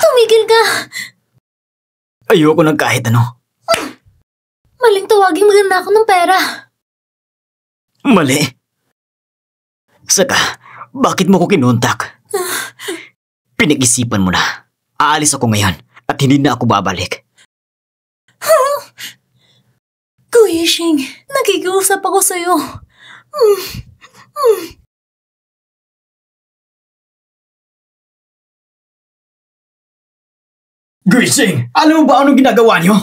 Tumigil ka! Ayoko ng kahit ano. Maling tawagin maganda ako ng pera. Mali. Saka, bakit mo ko kinontak? Pinag-isipan mo na. Aalis ako ngayon at hindi na ako babalik. Kuya Shing, nakikiusap ako sa'yo. Guising, alam mo ba anong ginagawa niyo?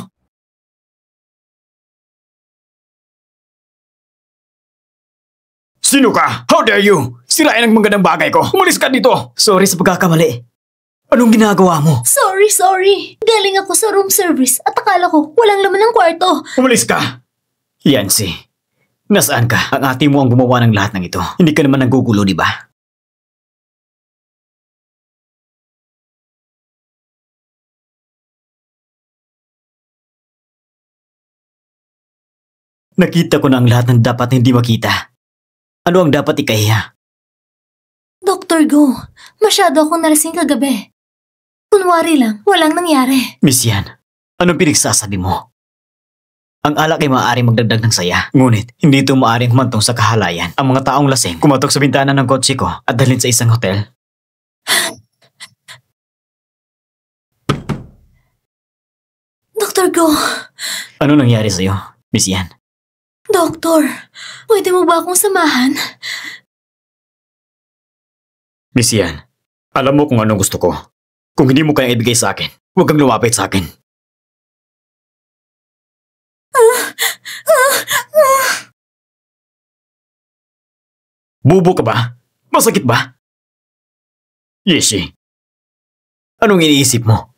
Sino ka? How dare you? Sirain ang magandang bagay ko. Umalis ka dito. Sorry sa pagkakamali. Anong ginagawa mo? Sorry. Galing ako sa room service at akala ko walang laman ng kwarto. Umalis ka. Yancy, nasaan ka? Ang ate mo ang gumawa ng lahat ng ito. Hindi ka naman nagugulo, di ba? Nakita ko na ang lahat ng dapat hindi makita. Ano ang dapat ikahiya? Dr. Go, masyado akong nalasing kagabi. Kunwari lang, walang nangyari. Miss Yan, anong pinagsasabi mo? Ang alak ay maaaring magdagdag ng saya. Ngunit, hindi ito maaaring humantong sa kahalayan. Ang mga taong lasing, kumatok sa bintana ng kotse ko at dalhin sa isang hotel. Dr. Go. Ano nangyari sa'yo, Miss Yan? Doktor, pwede mo ba akong samahan? Miss Yan, alam mo kung anong gusto ko. Kung hindi mo kayang ibigay sa akin, huwag kang lumapit sa akin. Bubo ka ba? Masakit ba? Yeshi, anong iniisip mo?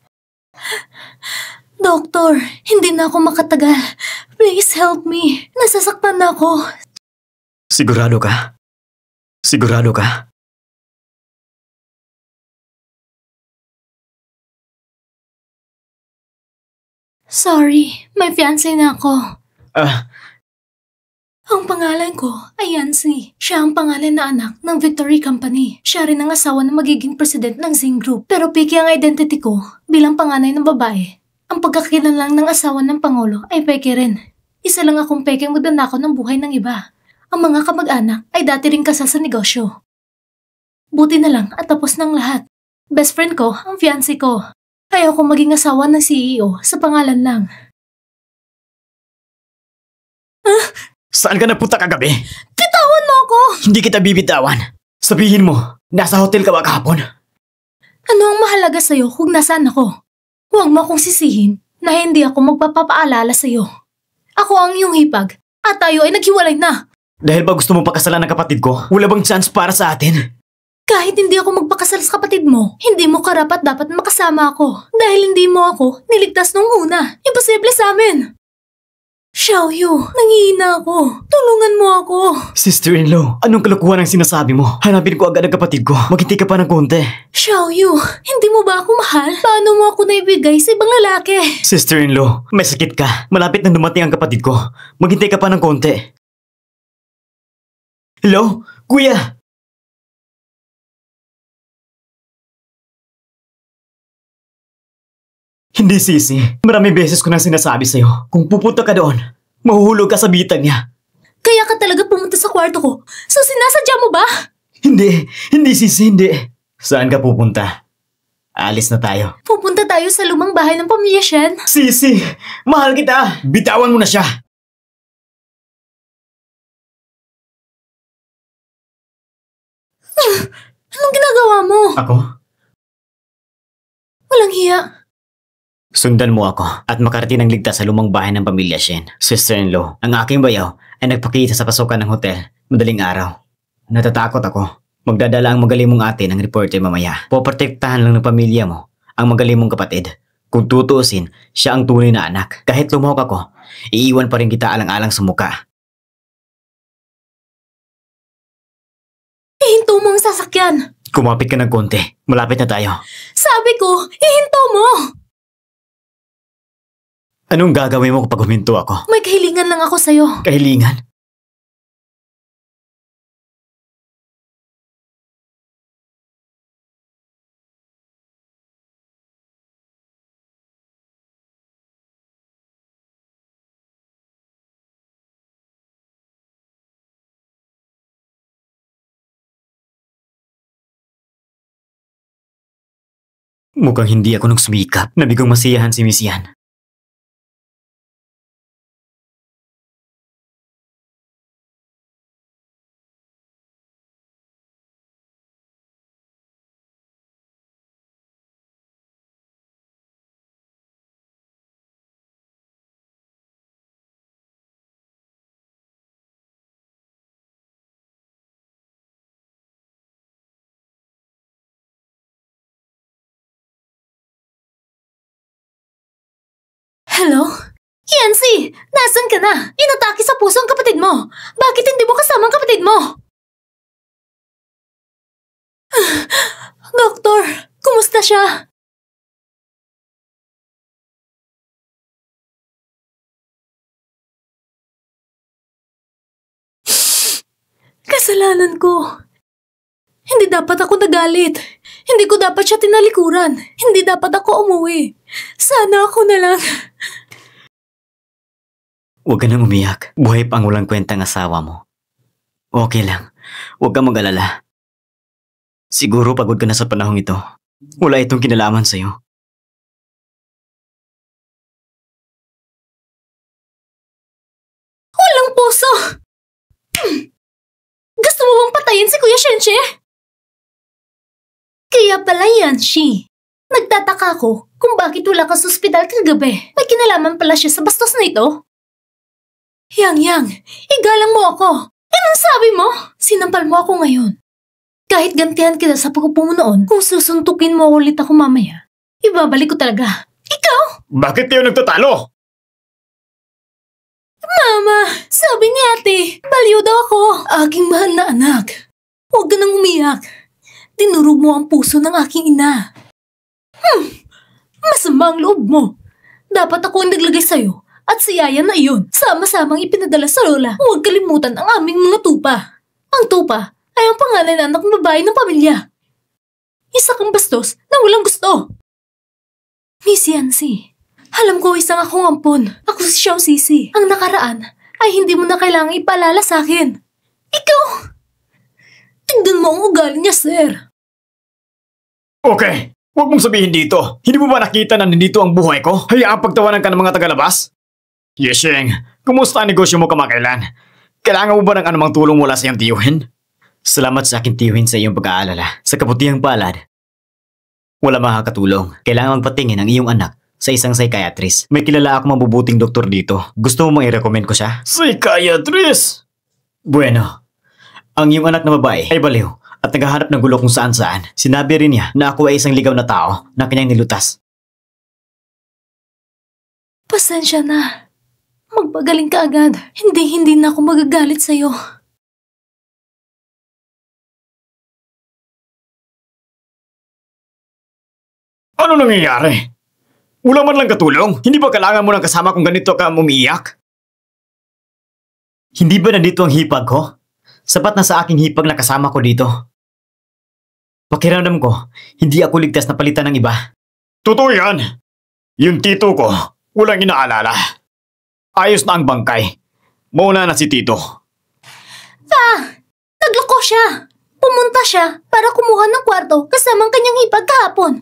Doktor, hindi na ako makatagal. Please help me. Nasasaktan na ako. Sigurado ka? Sigurado ka? Sorry, may fiancé na ako. Ang pangalan ko ay Yancy. Siya ang pangalan na anak ng Victory Company. Siya rin ang asawa ng magiging president ng Zing Group. Pero piki ang identity ko bilang panganay ng babae. Ang pagkakakilanlang ng asawa ng Pangulo ay peke rin. Isa lang akong pekeng magdanakaw ng buhay ng iba. Ang mga kamag-anak ay dati rin kasal sa negosyo. Buti na lang at tapos ng lahat. Best friend ko ang fiancé ko. Ayaw ko maging asawa ng CEO sa pangalan lang. Saan ka nagpunta kagabi? Bitawan mo ako! Hindi kita bibitawan. Sabihin mo, nasa hotel ka ba kahapon? Ano ang mahalaga sa'yo kung nasaan ako? Huwag mo akong sisihin na hindi ako magpapaalala sa'yo. Ako ang iyong hipag at tayo ay naghiwalay na. Dahil ba gusto mo pakasalan ng kapatid ko? Wala bang chance para sa atin? Kahit hindi ako magpakasal sa kapatid mo, hindi mo karapat dapat makasama ako. Dahil hindi mo ako niligtas nung una. Imposible sa amin. Xiaoyu, nangihina ako. Tulungan mo ako. Sister-in-law, anong kalokohan ang sinasabi mo? Hanapin ko agad ang kapatid ko. Maghintay ka pa ng konti. Xiaoyu, hindi mo ba ako mahal? Paano mo ako naibigay sa ibang lalaki? Sister-in-law, may sakit ka. Malapit na dumating ang kapatid ko. Maghintay ka pa ng konti. Hello? Kuya! Hindi, Sisi. Maraming beses ko nang sinasabi sa'yo. Kung pupunta ka doon, mahuhulog ka sa bitan niya. Kaya ka talaga pumunta sa kwarto ko? So sinasadya mo ba? Hindi, Sisi, hindi. Saan ka pupunta? Alis na tayo. Pupunta tayo sa lumang bahay ng pamilya Shen. Sisi, mahal kita. Bitawan mo na siya. Anong ginagawa mo? Ako? Walang hiya. Sundan mo ako at makarating ng ligtas sa lumang bahay ng pamilya Shen. Sister-in-law, ang aking bayaw ay nagpakita sa pasukan ng hotel madaling araw. Natatakot ako. Magdadala ang magaling mong ate ng reporter mamaya. Poprotektahan lang ng pamilya mo ang magaling mong kapatid. Kung tutuusin, siya ang tunay na anak. Kahit lumahok ako, iiwan pa rin kita alang-alang sa muka. Ihinto mo ang sasakyan. Kumapit ka ng konti. Malapit na tayo. Sabi ko, ihinto mo. Anong gagawin mo kapag huminto ako? May kahilingan lang ako sa'yo. Kahilingan? Mukhang hindi ako nung sumikap na bigong masiyahan si Miss Yan. Hello? Yancy! Nasaan ka na? Inatake sa puso ang kapatid mo! Bakit hindi mo kasama ang kapatid mo? Doktor, kumusta siya? Kasalanan ko. Hindi dapat ako nagalit. Hindi ko dapat siya tinalikuran. Hindi dapat ako umuwi. Sana ako na lang. Huwag ka nang umiyak. Buhay pa ang walang kwentang asawa mo. Okay lang. Huwag ka mag-alala. Siguro pagod ka na sa panahong ito. Wala itong kinalaman sa'yo. Walang puso! Gusto mo bang patayin si Kuya Shenche? Kaya pala yan, Shi. Nagtataka ako kung bakit wala ka sa ospital kagabi. May kinalaman pala siya sa bastos na ito. Yang, igalang mo ako. Anong sabi mo? Sinampal mo ako ngayon. Kahit gantihan kita sa pagkupo mo noon, kung susuntukin mo ulit ako mamaya, ibabalik ko talaga. Ikaw? Bakit kayo nagtatalo? Mama, sabi ni ate, baliw daw ako. Aking mahal na anak. Huwag ka nang umiyak. Dinurog mo ang puso ng aking ina. Masama ang loob mo. Dapat ako ang naglagay sa'yo at si Yaya na iyon. Sama-samang ipinadala sa lola. Huwag kalimutan ang aming mga tupa. Ang tupa ay ang pangalan ng anak ng babae ng pamilya. Isa kang bastos na walang gusto. Miss Yancy, alam ko isang akong ampon. Ako si Xiao Sisi. Ang nakaraan ay hindi mo na kailangang ipaalala sa akin. Ikaw! Tignan mo ang ugali niya, sir. Okay, huwag mong sabihin dito. Hindi mo ba nakita na nandito ang buhay ko? Hayaang pagtawanan ka ng mga tagalabas? Yesheng, kumusta ang negosyo mo kamakailan? Kailangan mo ba ng anumang tulong mula sa iyong tiyuhin? Salamat sa aking tiyuhin sa iyong pag-aalala. Sa kabutihang palad, wala makakatulong. Kailangan magpatingin ang iyong anak sa isang psychiatrist. May kilala akong mabubuting doktor dito. Gusto mo bang i-recommend ko siya? Psychiatrist? Bueno, ang iyong anak na babae ay baliw at naghahanap ng gulo kung saan-saan. Sinabi rin niya na ako ay isang ligaw na tao na kanyang nilutas. Pasensya na. Magpagaling ka agad. Hindi na ako magagalit sa'yo. Ano nangyayari? Wala man lang katulong? Hindi ba kailangan mo ng kasama kung ganito ka umiiyak? Hindi ba nandito ang hipag ko? Sapat na sa aking hipag na kasama ko dito. Pakiramdam ko, hindi ako ligtas na palitan ng iba. Totoo yan. Yung tito ko, walang inaalala. Ayos na ang bangkay. Mauna na si tito. Nagloko siya. Pumunta siya para kumuha ng kwarto kasama ang kanyang hipag kahapon.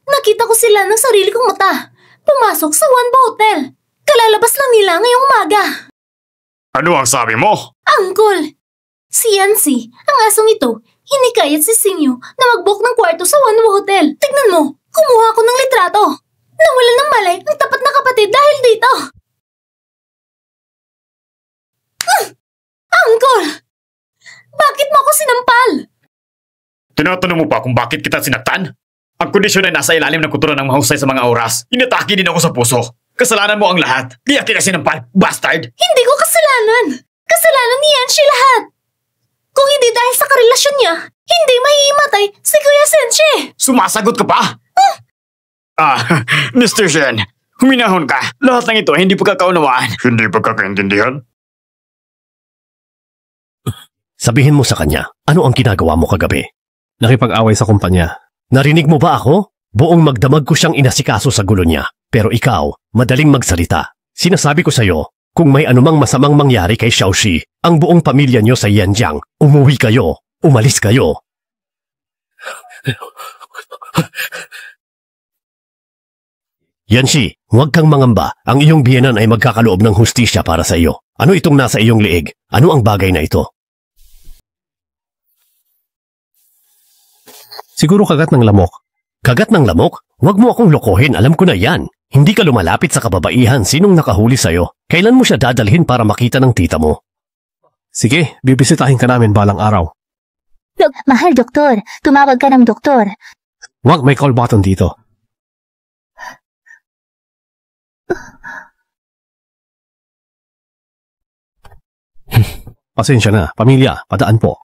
Nakita ko sila ng sarili kong mata. Pumasok sa Wanbo Hotel. Kalalabas lang nila ngayong umaga. Ano ang sabi mo? Uncle, si Yancy, ang asong ito, hinikayat si Singyo na mag-book ng kwarto sa Wanbo Hotel. Tignan mo, kumuha ako ng litrato. Nawalan ng malay ang tapat na kapatid dahil dito. Uncle! Bakit mo ako sinampal? Tinatanong mo pa kung bakit kita sinaktan? Ang kondisyon ay nasa ilalim ng kuturan ng mahusay sa mga oras. Inatake din ako sa puso. Kasalanan mo ang lahat. Kaya kita sinampal, bastard! Hindi ko kasalanan. Kasalanan ni Yancy lahat. Kung hindi dahil sa karelasyon niya, hindi mahihimatay si Kuya Senshe. Sumasagot ka pa? Mr. Shen, huminahon ka. Lahat ng ito hindi pagkakaunawaan. Hindi pagkakaintindihan? Sabihin mo sa kanya, ano ang ginagawa mo kagabi? Nakipag-away sa kumpanya. Narinig mo ba ako? Buong magdamag ko siyang inasikaso sa gulo niya. Pero ikaw, madaling magsalita. Sinasabi ko sa'yo, kung may anumang masamang mangyari kay Xiaoxi, ang buong pamilya niyo sa Yanjiang, umuwi kayo, umalis kayo. Yanshi, huwag kang mangamba. Ang iyong biyenan ay magkakaloob ng hustisya para sa iyo. Ano itong nasa iyong liig? Ano ang bagay na ito? Siguro kagat ng lamok. Kagat ng lamok? Huwag mo akong lokohin, alam ko na yan. Hindi ka lumalapit sa kababaihan, sinong nakahuli sa'yo? Kailan mo siya dadalhin para makita ng tita mo? Sige, bibisitahin ka namin balang araw. Mahal, doktor. Tumawag ka ng doktor. Huwag, may call button dito. Pasensya na, pamilya, padaan po.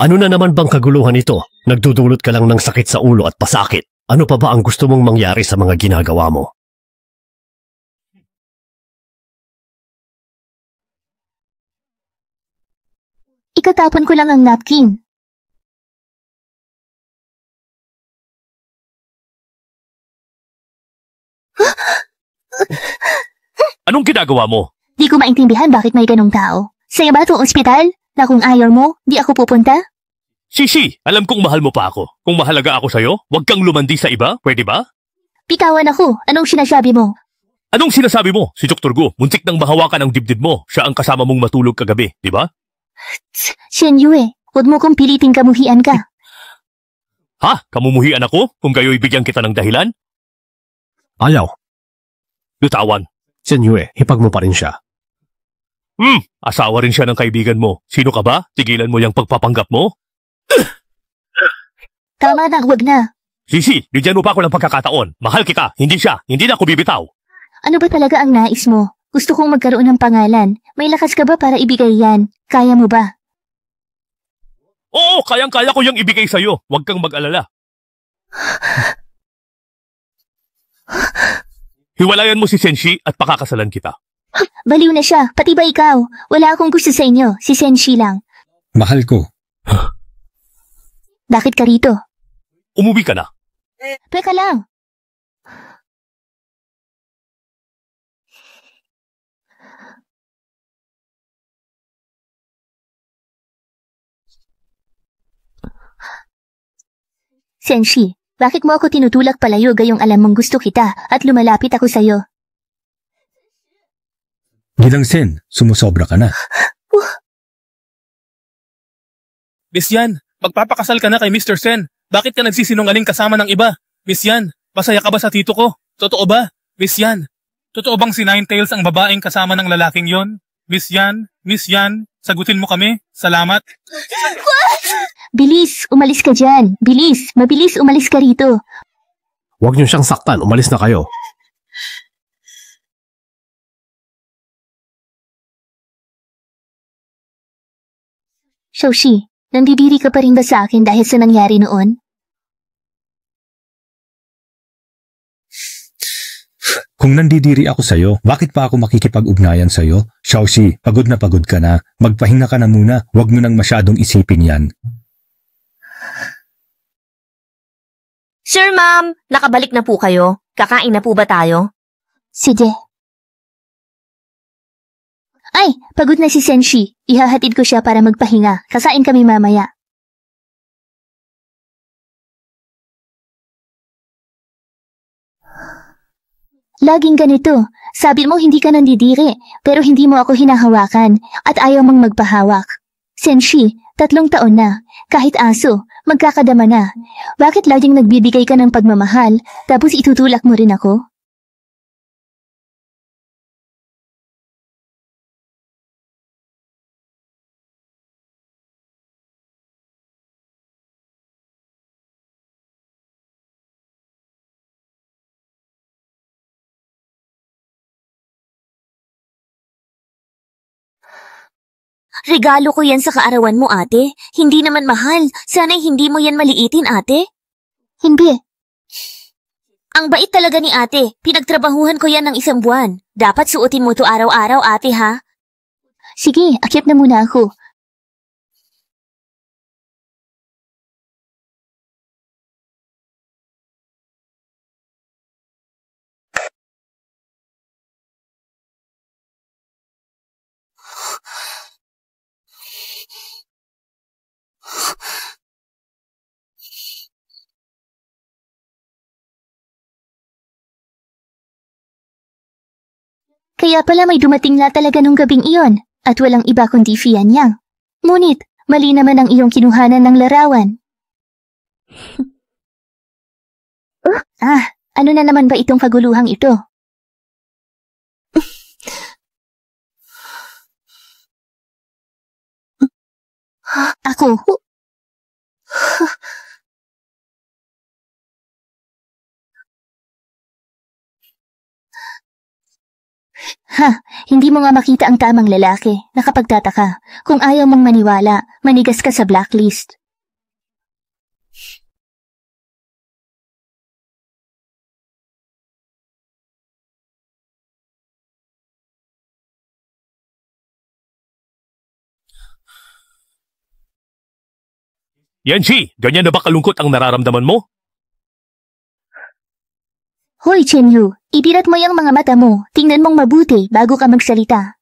Ano na naman bang kaguluhan ito? Nagdudulot ka lang ng sakit sa ulo at pasakit. Ano pa ba ang gusto mong mangyari sa mga ginagawa mo? Ikatapon ko lang ang napkin. Anong ginagawa mo? Di ko maintindihan bakit may ganong tao. Sa'yo ba itong ospital? Na kung ayaw mo, di ako pupunta? Sisi, alam kong mahal mo pa ako. Kung mahalaga ako sa'yo, huwag kang lumandi sa iba, pwede ba? Pikawan ako. Anong sinasabi mo? Anong sinasabi mo? Si Dr. Go, muntik nang mahawakan ang dibdib mo. Siya ang kasama mong matulog kagabi, di ba? Shen Yue, huwag mo kong piliting kamuhian ka. Ha? Kamumuhian ako? Kung kayo'y bigyan kita ng dahilan? Ayaw. Lutawan. Senyue, hipag mo pa rin siya. Asawa rin siya ng kaibigan mo. Sino ka ba? Tigilan mo yung pagpapanggap mo? Tama na, huwag na. Sisi, bigyan mo pa ako ng pagkakataon. Mahal kita, hindi siya. Hindi na ako bibitaw. Ano ba talaga ang nais mo? Gusto kong magkaroon ng pangalan. May lakas ka ba para ibigay yan? Kaya mo ba? Oo, kayang-kaya ko yung ibigay sa'yo. Huwag kang mag-alala. Hiwalayan mo si Senshi at pakakasalan kita. Baliw na siya, pati ba ikaw? Wala akong gusto sa inyo, si Senshi lang. Mahal ko. Bakit ka rito? Umuwi ka na. Teka lang. Senshi, bakit mo ako tinutulak palayo gayong alam mong gusto kita at lumalapit ako sa'yo? Gilang Sen, sumusobra ka na. Miss Yan, magpapakasal ka na kay Mr. Sen. Bakit ka nagsisinungaling kasama ng iba? Miss Yan, masaya ka ba sa tito ko? Totoo ba? Miss Yan, totoo bang si Ninetails ang babaeng kasama ng lalaking yon? Miss Yan, sagutin mo kami. Salamat. Bilis, umalis ka dyan. Bilis, mabilis umalis ka rito. Huwag niyo siyang saktan, umalis na kayo. Shoshi, nandidiri ka pa rin ba sa akin dahil sa nangyari noon? Kung nandidiri ako sa'yo, bakit pa ako makikipag-ugnayan sa'yo? Xiaoxi, pagod ka na. Magpahinga ka na muna. Huwag mo nang masyadong isipin yan. Sir, ma'am, nakabalik na po kayo? Kakain na po ba tayo? Sige. Ay, pagod na si Senshi. Ihahatid ko siya para magpahinga. Kasain kami mamaya. Laging ganito. Sabi mo hindi ka nandidiri, pero hindi mo ako hinahawakan at ayaw mong magpahawak. Senshi, 3 taon na. Kahit aso, magkakadama na. Bakit laging nagbibigay ka ng pagmamahal, tapos itutulak mo rin ako? Regalo ko yan sa kaarawan mo, ate. Hindi naman mahal. Sana'y hindi mo yan maliitin, ate. Hindi. Ang bait talaga ni ate. Pinagtrabahuhan ko yan ng 1 buwan. Dapat suotin mo to araw-araw, ate, ha? Sige, akyat na muna ako. Kaya pala may dumating na talaga nung gabing iyon at walang iba kundi Fian Yang. Ngunit, mali naman ang iyong kinuhanan ng larawan. Ano na naman ba itong kaguluhang ito? Ako. Hindi mo nga makita ang tamang lalaki. Nakapagtataka. Kung ayaw mong maniwala, manigas ka sa blacklist. Yanji, ganyan na ba kalungkot ang nararamdaman mo? Hoy, Chenyu, ibirat mo yung mga mata mo. Tingnan mong mabuti bago ka magsalita.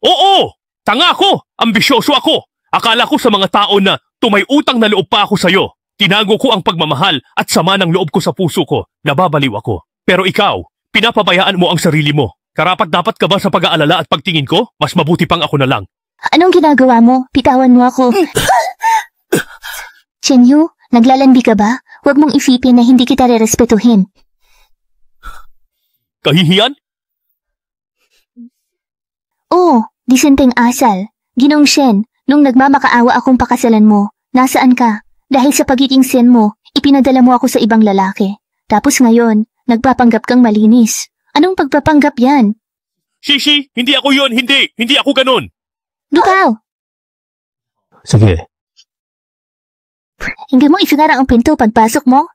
Oo! Tanga ako! Ambisyoso ako! Akala ko sa mga tao na tumay utang na loob pa ako sa'yo. Tinago ko ang pagmamahal at sama ng loob ko sa puso ko. Nababaliw ako. Pero ikaw, pinapabayaan mo ang sarili mo. Karapat-dapat ka ba sa pag-aalala at pagtingin ko? Mas mabuti pang ako na lang. Anong ginagawa mo? Pitawan mo ako. Chenyu, naglalandi ka ba? Huwag mong isipin na hindi kita rerespetuhin. Kahihiyan? Oo, disenteng asal. Ginong Shen, nung nagmamakaawa akong pakasalan mo, nasaan ka? Dahil sa pagiging Sen mo, ipinadala mo ako sa ibang lalaki. Tapos ngayon, nagpapanggap kang malinis. Anong pagpapanggap yan? Shishi, hindi ako yun, hindi! Hindi ako ganun! Bitaw! Sige, Hindi mo isinara ang pinto pagpasok mo?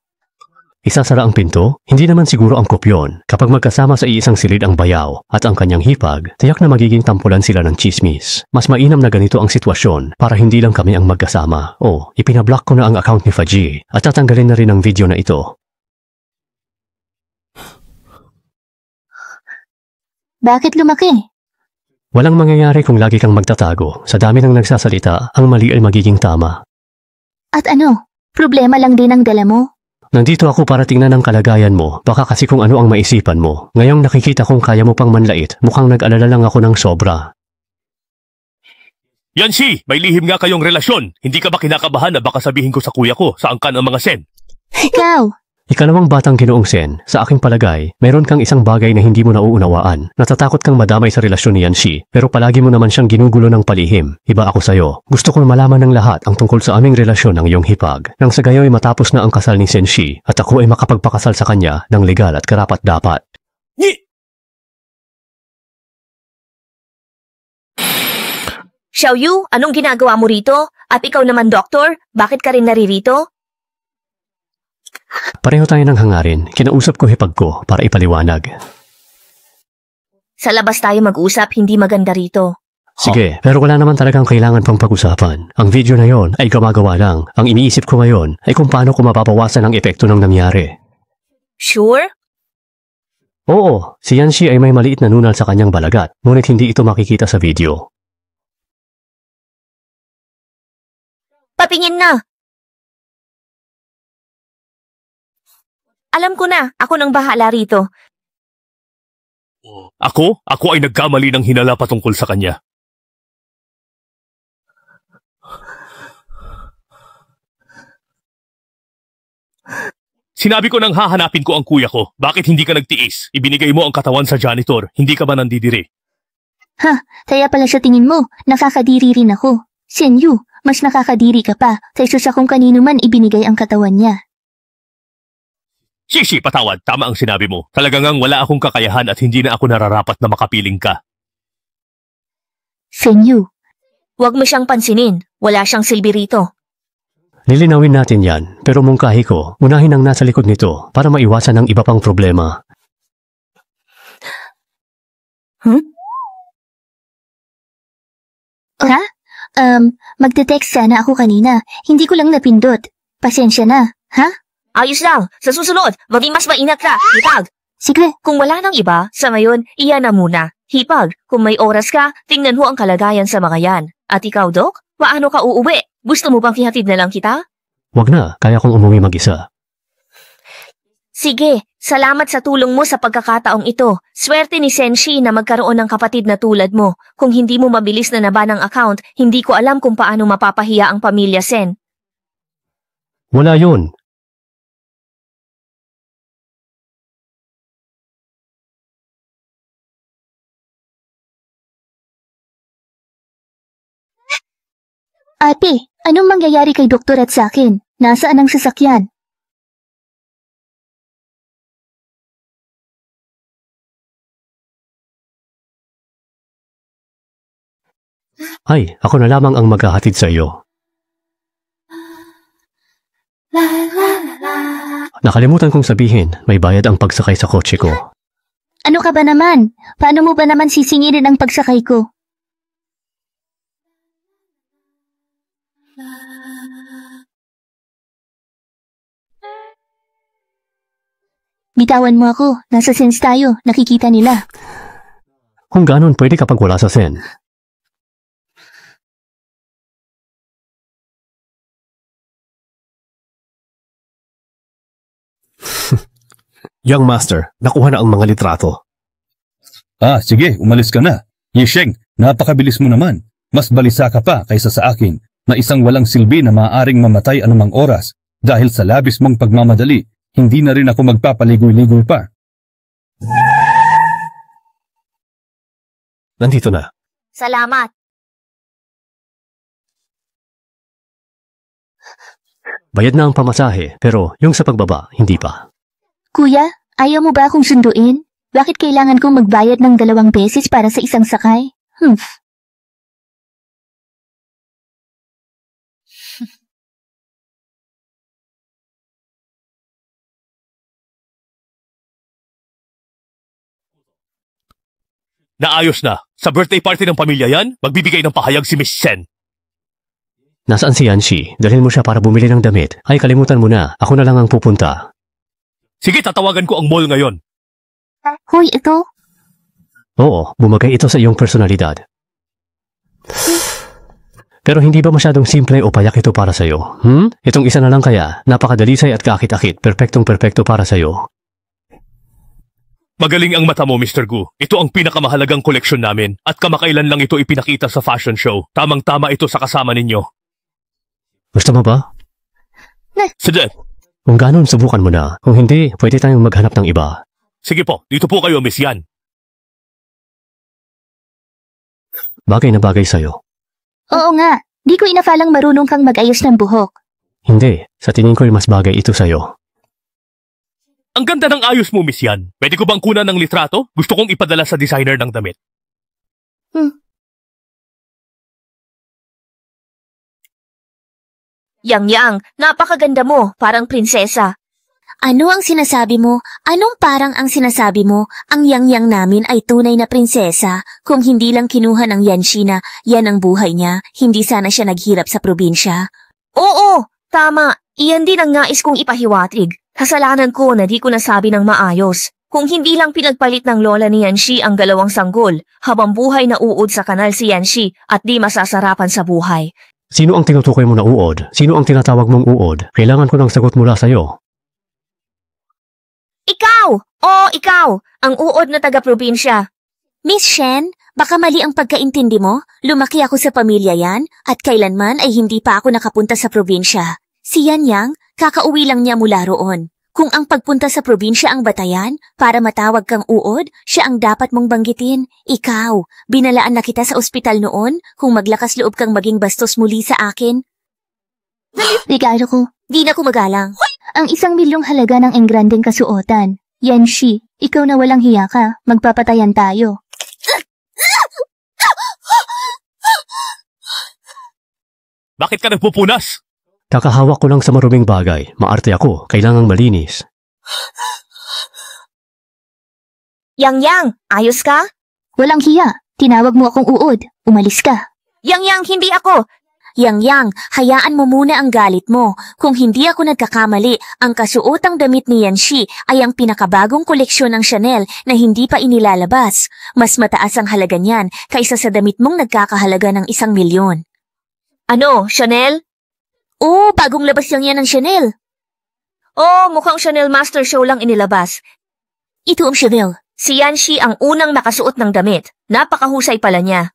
isasara ang pinto? Hindi naman siguro ang kopyon. Kapag magkasama sa iisang silid ang bayaw at ang kanyang hipag, tiyak na magiging tampulan sila ng chismis. Mas mainam na ganito ang sitwasyon para hindi lang kami ang magkasama. O, ipinablock ko na ang account ni Faji at tatanggalin na rin ang video na ito. Bakit lumaki? Walang mangyayari kung lagi kang magtatago. Sa dami ng nagsasalita, ang mali ay magiging tama. At ano? Problema lang din ang dala mo? Nandito ako para tingnan ang kalagayan mo. Baka kasi kung ano ang maisipan mo. Ngayong nakikita kong kaya mo pang manlait, mukhang nag-alala lang ako ng sobra. Yanshi, may lihim nga kayong relasyon. Hindi ka ba kinakabahan na baka sabihin ko sa kuya ko saan ka ang mga Sen? Ikaw! Ikalawang batang Ginoong Sen, sa aking palagay, mayroon kang isang bagay na hindi mo nauunawaan. Natatakot kang madamay sa relasyon ni Yanshi, pero palagi mo naman siyang ginugulo ng palihim. Iba ako sa'yo. Gusto kong malaman ng lahat ang tungkol sa aming relasyon ng iyong hipag. Nang sa gayoy matapos na ang kasal ni Senshi, at ako ay makapagpakasal sa kanya ng legal at karapat-dapat. Xiaoyu, anong ginagawa mo rito? At ikaw naman, doktor, bakit ka rin naririto? Pareho tayo ng hangarin. Kinausap ko hipag ko para ipaliwanag. Sa labas tayo mag-usap, hindi maganda rito. Sige, pero wala naman talagang kailangan pang pag-usapan. Ang video na yon ay gumagawa lang. Ang iniisip ko ngayon ay kung paano ko mapapawasan ang epekto ng nangyari. Sure? Oo, si Yanshi ay may maliit na nunal sa kanyang balagat, ngunit hindi ito makikita sa video. Patingin na! Alam ko na, ako nang bahala rito. Ako? Ako ay nagkamali ng hinala patungkol sa kanya. Sinabi ko nang hahanapin ko ang kuya ko. Bakit hindi ka nagtiis? Ibinigay mo ang katawan sa janitor. Hindi ka ba nandidiri? Kaya pala sa tingin mo, nakakadiri rin ako. Senyu, mas nakakadiri ka pa kaysa sa kung kanino man ibinigay ang katawan niya. Shishi, patawad. Tama ang sinabi mo. Talagang wala akong kakayahan at hindi na ako nararapat na makapiling ka. Senyu, Huwag mo siyang pansinin. Wala siyang silbi rito. Lilinawin natin yan, pero mungkahi ko, unahin ang nasa likod nito para maiwasan ang iba pang problema. Magte-text sana ako kanina. Hindi ko lang napindot. Pasensya na, ha? Ayos lang. Sa susunod, maging mas maingat ka. Hipag. Sige. Kung wala nang iba, sa ngayon, iyan na muna. Hipag, kung may oras ka, tingnan mo ang kalagayan sa mga yan. At ikaw, Dok? Paano ka uuwi? Gusto mo bang kihatid na lang kita? Wag na, kaya kong umuwi mag-isa. Sige, salamat sa tulong mo sa pagkakataong ito. Swerte ni Senshi na magkaroon ng kapatid na tulad mo. Kung hindi mo mabilis na naba ng account, hindi ko alam kung paano mapapahiya ang pamilya Sen. Wala yun. Ate, anong mangyayari kay doktor at sa akin? Nasaan ang sasakyan? Ay, ako na lamang ang maghahatid sa iyo. Nakalimutan kong sabihin, may bayad ang pagsakay sa kotse ko. Ano ka ba naman? Paano mo ba naman sisingilin ang pagsakay ko? Bitawan mo ako. Nasa sense tayo. Nakikita nila. Kung ganon, pwede kapag wala sa Sen. Young Master, nakuha na ang mga litrato. Sige, umalis ka na. Yisheng, napakabilis mo naman. Mas balisa ka pa kaysa sa akin na isang walang silbi na maaaring mamatay anumang oras dahil sa labis mong pagmamadali. Hindi na rin ako magpapaligoy-ligoy pa. Nandito na. Salamat. Bayad na ang pamasahe, pero yung sa pagbaba, hindi pa. Kuya, ayaw mo ba akong sunduin? Bakit kailangan kong magbayad ng 2 beses para sa isang sakay? Naayos na. Sa birthday party ng pamilya yan, magbibigay ng pahayag si Miss Sen. Nasaan si Yanshi? Dalhin mo siya para bumili ng damit. Ay, kalimutan mo na. Ako na lang ang pupunta. Sige, tatawagan ko ang mall ngayon. Hoy, ito? Oo, bumagay ito sa iyong personalidad. Pero hindi ba masyadong simple o payak ito para sa'yo? Itong isa na lang kaya, napakadalisay at kakit-akit, perpektong-perpekto para sa'yo. Magaling ang mata mo, Mr. Gu. Ito ang pinakamahalagang koleksyon namin at kamakailan lang ito ipinakita sa fashion show. Tamang-tama ito sa kasama ninyo. Gusto mo ba? Sige. Kung ganon, subukan mo na. Kung hindi, pwede tayong maghanap ng iba. Sige po, dito po kayo, Miss Yan. Bagay na bagay sa'yo. Oo nga. Di ko inafalang marunong kang mag-ayos ng buhok. Hindi. Sa tingin ko mas bagay ito sa'yo. Ang ganda ng ayos mo, Miss Yan. Pwede ko bang kunan ng litrato? Gusto kong ipadala sa designer ng damit. Yang, napakaganda mo, parang prinsesa. Ano ang sinasabi mo? Anong parang ang sinasabi mo? Ang yang namin ay tunay na prinsesa. Kung hindi lang kinuha ng Yanshi na yan ang buhay niya, hindi sana siya naghirap sa probinsya. Oo, tama. Iyan din ang nais kong ipahiwatig. Kasalanan ko na di ko nasabi ng maayos. Kung hindi lang pinagpalit ng lola ni Yanshi ang 2 sanggol, habang buhay na uod sa kanal si Yanshi at di masasarapan sa buhay. Sino ang tinutukoy mo na uod? Sino ang tinatawag mong uod? Kailangan ko ng sagot mula sa'yo. Ikaw! Oo, ikaw! Ang uod na taga-probinsya. Miss Shen, baka mali ang pagkaintindi mo. Lumaki ako sa pamilya yan at kailanman ay hindi pa ako nakapunta sa probinsya. Si Yan Yang, kakauwi lang niya mula roon. Kung ang pagpunta sa probinsya ang batayan, para matawag kang uod, siya ang dapat mong banggitin. Ikaw, binalaan na kita sa ospital noon kung maglakas loob kang maging bastos muli sa akin. Regalo ko. Di na ko magalang. Ang 1 milyong halaga ng engrandeng kasuotan. Yanshi, ikaw na walang hiya ka. Magpapatayan tayo. Bakit ka nagpupunas? Kakahawak ko lang sa maruming bagay. Maarte ako. Kailangang malinis. Yang, ayos ka? Walang hiya. Tinawag mo akong uod. Umalis ka. Yang, hindi ako. Yang, hayaan mo muna ang galit mo. Kung hindi ako nagkakamali, ang kasuotang damit ni Yanshi ay ang pinakabagong koleksyon ng Chanel na hindi pa inilalabas. Mas mataas ang halaga niyan kaysa sa damit mong nagkakahalaga ng 1 milyon. Ano, Chanel? Oo, bagong labas lang yan ng Chanel. Oh, mukhang Chanel Master Show lang inilabas. Ito ang Chanel. Si Yanshi ang unang nakasuot ng damit. Napakahusay pala niya.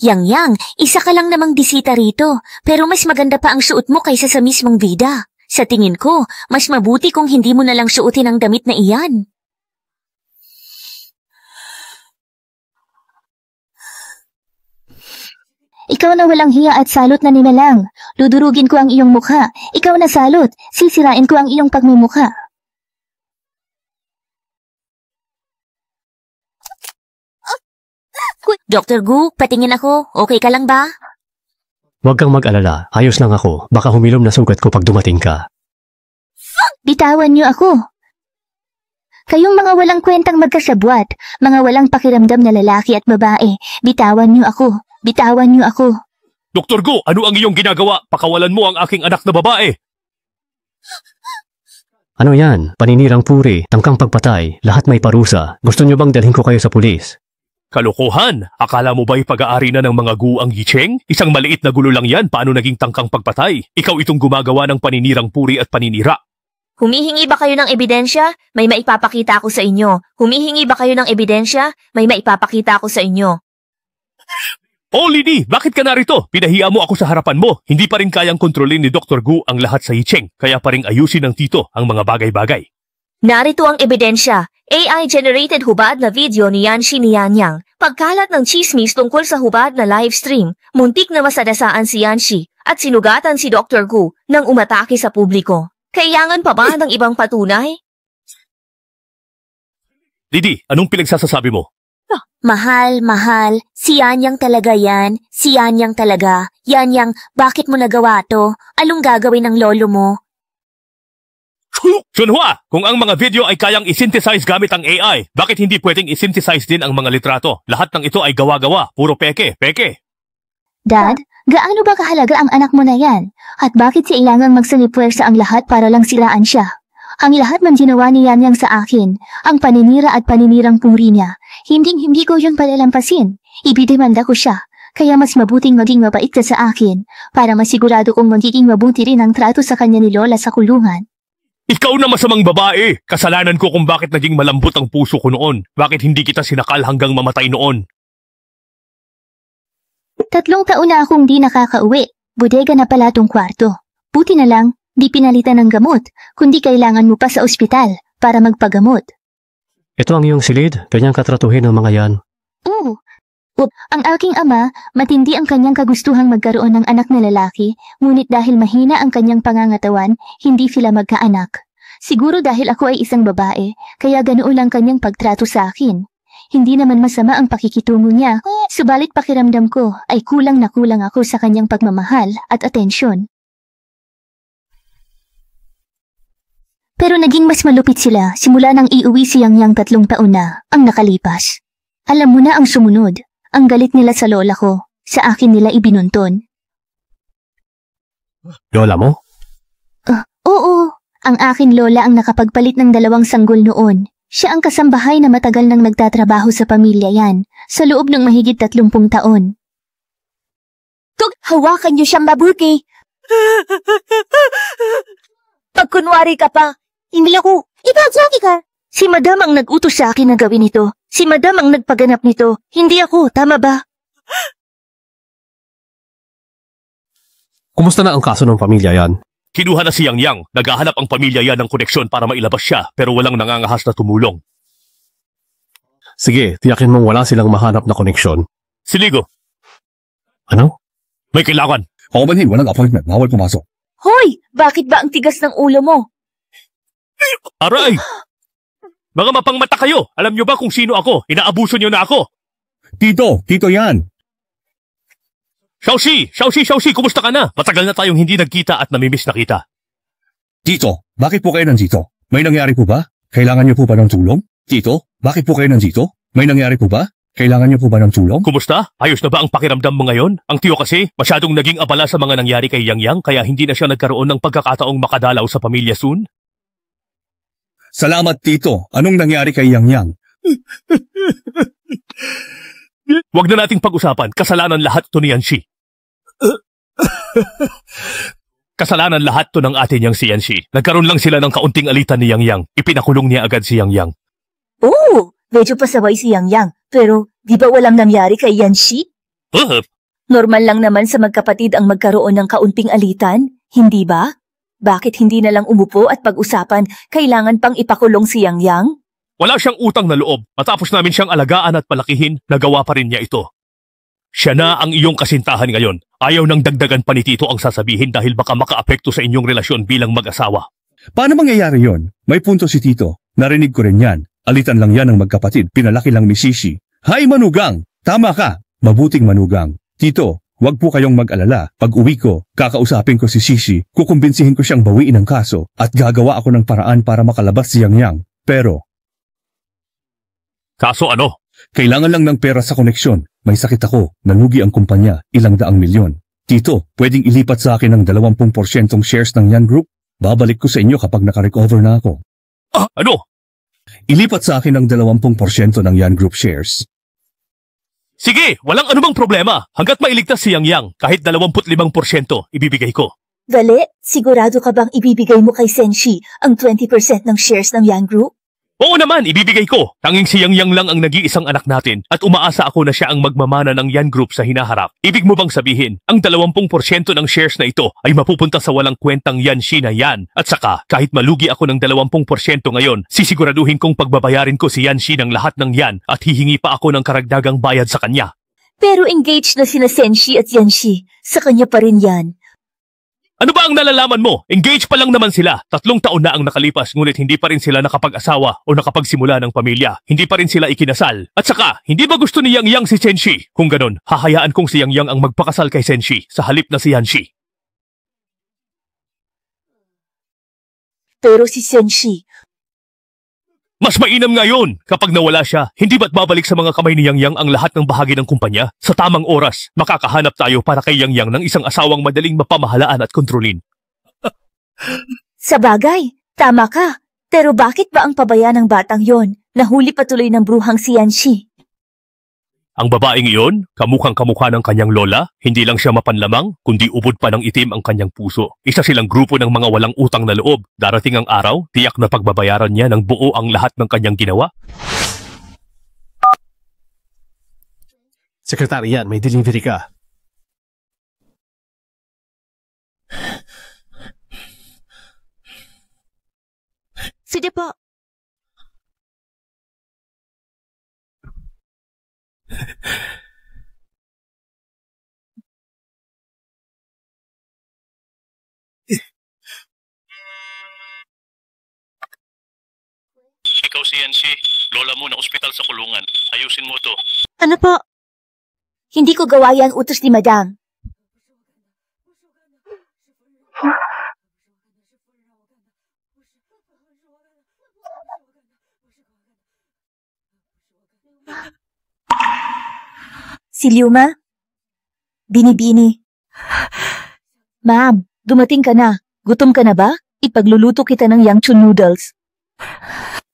Yang, isa ka lang namang bisita rito, pero mas maganda pa ang suot mo kaysa sa mismong bida. Sa tingin ko, mas mabuti kung hindi mo na lang suotin ang damit na iyan. Ikaw na walang hiya at salot na nilalang. Dudurugin ko ang iyong mukha. Ikaw na salot. Sisirain ko ang iyong pagmumukha. Dr. Gu, patingin ako. Okay ka lang ba? Huwag kang mag-alala. Ayos lang ako. Baka humilom na sugat ko pag dumating ka. Bitawan niyo ako. Kayong mga walang kwentang magkasabwat, mga walang pakiramdam na lalaki at babae, bitawan niyo ako. Bitawan niyo ako. Dr. Gu, ano ang iyong ginagawa? Pakawalan mo ang aking anak na babae. Ano yan? Paninirang puri, tangkang pagpatay, lahat may parusa. Gusto niyo bang dalhin ko kayo sa pulis? Kalokohan! Akala mo ba'y pag-aari na ng mga Gu ang Yicheng? Isang maliit na gulo lang yan, paano naging tangkang pagpatay? Ikaw itong gumagawa ng paninirang puri at paninira. Humihingi ba kayo ng ebidensya? May maipapakita ako sa inyo. Humihingi ba kayo ng ebidensya? May maipapakita ako sa inyo. Oh, Lini, bakit ka narito? Pinahiya mo ako sa harapan mo. Hindi pa rin kayang kontrolin ni Dr. Gu ang lahat sa Yicheng, kaya pa rin ayusin ng tito ang mga bagay-bagay. Narito ang ebidensya. AI-generated hubad na video ni Yanshi ni Yanyang. Pagkalat ng chismis tungkol sa hubad na livestream, muntik na masadasaan si Yanshi at sinugatan si Dr. Gu nang umatake sa publiko. Kailangan pa ba ng ibang patunay? Lidi, anong pinagsasasabi mo? Mahal. Si Yanyang talaga yan. Si Yanyang talaga. Yanyang, bakit mo nagawa to? Anong gagawin ng lolo mo? Chunhua, kung ang mga video ay kayang isynthesize gamit ang AI, bakit hindi pwedeng isynthesize din ang mga litrato? Lahat ng ito ay gawa-gawa, puro peke. Dad, gaano ba kahalaga ang anak mo na yan? At bakit kailangang magsalipwersa ang lahat para lang siraan siya? Ang lahat man ginawa ni Yanyang sa akin, ang paninira at paninirang puri niya, hindi ko yun palalampasin. Ibidemanda ko siya, kaya mas mabuting maging mabait ka sa akin, para masigurado kong magiging mabuti rin ang trato sa kanya ni Lola sa kulungan. Ikaw na masamang babae! Kasalanan ko kung bakit naging malambot ang puso ko noon. Bakit hindi kita sinakal hanggang mamatay noon? 3 taon na akong di nakakauwi. Bodega na pala tong kwarto. Buti na lang, di pinalitan ng gamot, kundi kailangan mo pa sa ospital para magpagamot. Ito ang iyong silid, kanyang katratuhin ng mga yan. Oo. Ang aking ama, matindi ang kanyang kagustuhang magkaroon ng anak na lalaki, ngunit dahil mahina ang kanyang pangangatawan, hindi sila magkaanak. Siguro dahil ako ay isang babae, kaya ganoon lang kanyang pagtrato sa akin. Hindi naman masama ang pakikitungo niya, subalit pakiramdam ko ay kulang na kulang ako sa kanyang pagmamahal at atensyon. Pero naging mas malupit sila simula nang iuwi si Yang 3 taon na ang nakalipas. Alam mo na ang sumunod. Ang galit nila sa lola ko. Sa akin nila ibinunton. Lola mo? Oo. Ang akin lola ang nakapagpalit ng 2 sanggol noon. Siya ang kasambahay na matagal nang nagtatrabaho sa pamilya yan, sa loob ng mahigit 30 taon. Hawakan niyo siyang mabuti. Pagkunwari ka pa. Hindi ako. Ibagsabi ka. Si Madam ang nag-utos sa akin na gawin ito. Si Madam ang nagpaganap nito. Hindi ako, tama ba? Kumusta na ang kaso ng pamilya yan? Kinuha na si Yang. Naghahanap ang pamilya yan ng koneksyon para mailabas siya, pero walang nangangahas na tumulong. Sige, tiyakin mong wala silang mahanap na koneksyon. Siligo. Ano? May kailangan. Paumanhin, walang appointment. Bawal pumasok. Hoy! Bakit ba ang tigas ng ulo mo? Aray! Mga mapangmata kayo! Alam nyo ba kung sino ako? Inaabuso nyo na ako! Tito yan! Xiaoxi! Kumusta ka na? Matagal na tayong hindi nagkita at namimiss na kita. Tito, bakit po kayo nandito? May nangyari po ba? Kailangan niyo po ba ng tulong? Tito, bakit po kayo nandito? May nangyari po ba? Kailangan niyo po ba ng tulong? Kumusta? Ayos na ba ang pakiramdam mo ngayon? Ang tiyo kasi, masyadong naging abala sa mga nangyari kay Yang kaya hindi na siya nagkaroon ng pagkakataong makadalaw sa pamilya soon? Salamat, Tito. Anong nangyari kay Yang? Huwag na nating pag-usapan. Kasalanan lahat ito ni Yanshi. Kasalanan lahat to ng ate niyang si Yanxi. Nagkaroon lang sila ng kaunting alitan ni Yang Yang. Ipinakulong niya agad si Yang Yang. Oo, medyo pasaway si Yang Yang. Pero di ba walang nangyari kay Yanxi? Normal lang naman sa magkapatid ang magkaroon ng kaunting alitan, hindi ba? Bakit hindi na lang umupo at pag-usapan kailangan pang ipakulong si Yang Yang? Wala siyang utang na loob. Matapos namin siyang alagaan at palakihin, nagawa pa rin niya ito. Siya na ang iyong kasintahan ngayon. Ayaw nang dagdagan pa ni Tito ang sasabihin dahil baka makaapekto sa inyong relasyon bilang mag-asawa. Paano mangyayari yon? May punto si Tito. Narinig ko rin yan. Alitan lang yan ng magkapatid. Pinalaki lang ni Shishi. Hay Manugang! Tama ka! Mabuting Manugang. Tito, wag po kayong mag-alala. Pag uwi ko, kakausapin ko si Shishi, kukumbinsihin ko siyang bawiin ang kaso at gagawa ako ng paraan para makalabas si Yang Yang. Pero... Kaso ano? Kailangan lang ng pera sa koneksyon. May sakit ako, nalugi ang kumpanya, 200 milyon. Tito, pwedeng ilipat sa akin ng 20% shares ng Yan Group? Babalik ko sa inyo kapag nakarecover na ako. Ano? Ilipat sa akin ng 20% ng Yan Group shares. Sige, walang anumang problema. Hanggat mailigtas si Yang Yang, kahit 25% ibibigay ko. Dali, sigurado ka bang ibibigay mo kay Senshi ang 20% ng shares ng Yang Group? Oo naman, ibibigay ko. Tanging si Yang Yang lang ang nag-iisang anak natin at umaasa ako na siya ang magmamana ng Yan Group sa hinaharap. Ibig mo bang sabihin, ang 20% ng shares na ito ay mapupunta sa walang kwentang Yanxi na yan? At saka, kahit malugi ako ng 20% ngayon, sisiguraduhin kong pagbabayarin ko si Yanxi ng lahat ng yan at hihingi pa ako ng karagdagang bayad sa kanya. Pero engaged na sina Senshi at Yanxi. Sa kanya pa rin yan. Ano ba ang nalalaman mo? Engaged pa lang naman sila. 3 taon na ang nakalipas ngunit hindi pa rin sila nakapag-asawa o nakapagsimula ng pamilya. Hindi pa rin sila ikinasal. At saka, hindi ba gusto ni Yang Yang si Senshi? Kung ganon, hahayaan kong si Yang Yang ang magpakasal kay Senshi sa halip na si Yanxi. Pero si Senshi... Mas mainam ngayon kapag nawala siya. Hindi ba't babalik sa mga kamay ni Yang Yang ang lahat ng bahagi ng kumpanya? Sa tamang oras, makakahanap tayo para kay Yang Yang ng isang asawang madaling mapamahalaan at kontrolin. Sa bagay, tama ka. Pero bakit ba ang pabaya ng batang yon? Nahuli patuloy ng bruhang si Yanxi. Ang babaeng iyon, kamukhang-kamukha ng kanyang lola, hindi lang siya mapanlamang, kundi ubod pa ng itim ang kanyang puso. Isa silang grupo ng mga walang utang na loob. Darating ang araw, tiyak na pagbabayaran niya ng buo ang lahat ng kanyang ginawa. Sekretary yan, may delivery ka. Sige po. Ikaw si Yanxi, lola mo na ospital sa kulungan. Ayusin mo to. Ano po? Hindi ko gawa yan utos ni Madam. Si Liuma? Binibini. Ma'am, dumating ka na. Gutom ka na ba? Ipagluluto kita ng Yangchun noodles.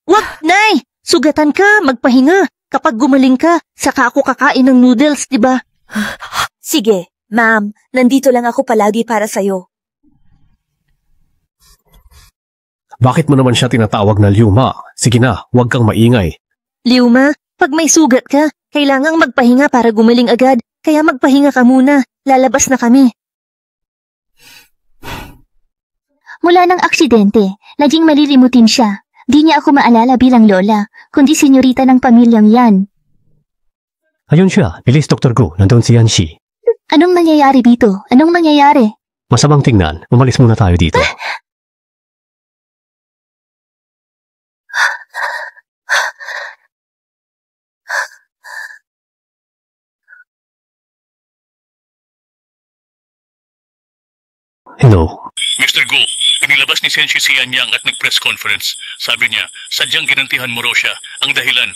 Wag, Nay! Sugatan ka, magpahinga. Kapag gumaling ka, saka ako kakain ng noodles, di ba? Sige, ma'am. Nandito lang ako palagi para sa'yo. Bakit mo naman siya tinatawag na Liuma? Sige na, huwag kang maingay. Liuma, pag may sugat ka, kailangang magpahinga para gumaling agad. Kaya magpahinga ka muna. Lalabas na kami. Mula ng aksidente, naging malilimutin siya. Di niya ako maalala bilang lola, kundi senyorita ng pamilyang yan. Ayun siya, bilis Dr. Gu, nandun si Yanxi. Anong nangyayari dito? Anong nangyayari? Masamang tingnan, umalis muna tayo dito. Hello. Mr. Gu, inilabas ni Senshi si Yan Yang at nag-press conference. Sabi niya, sadyang ginantihan mo raw siya. Ang dahilan.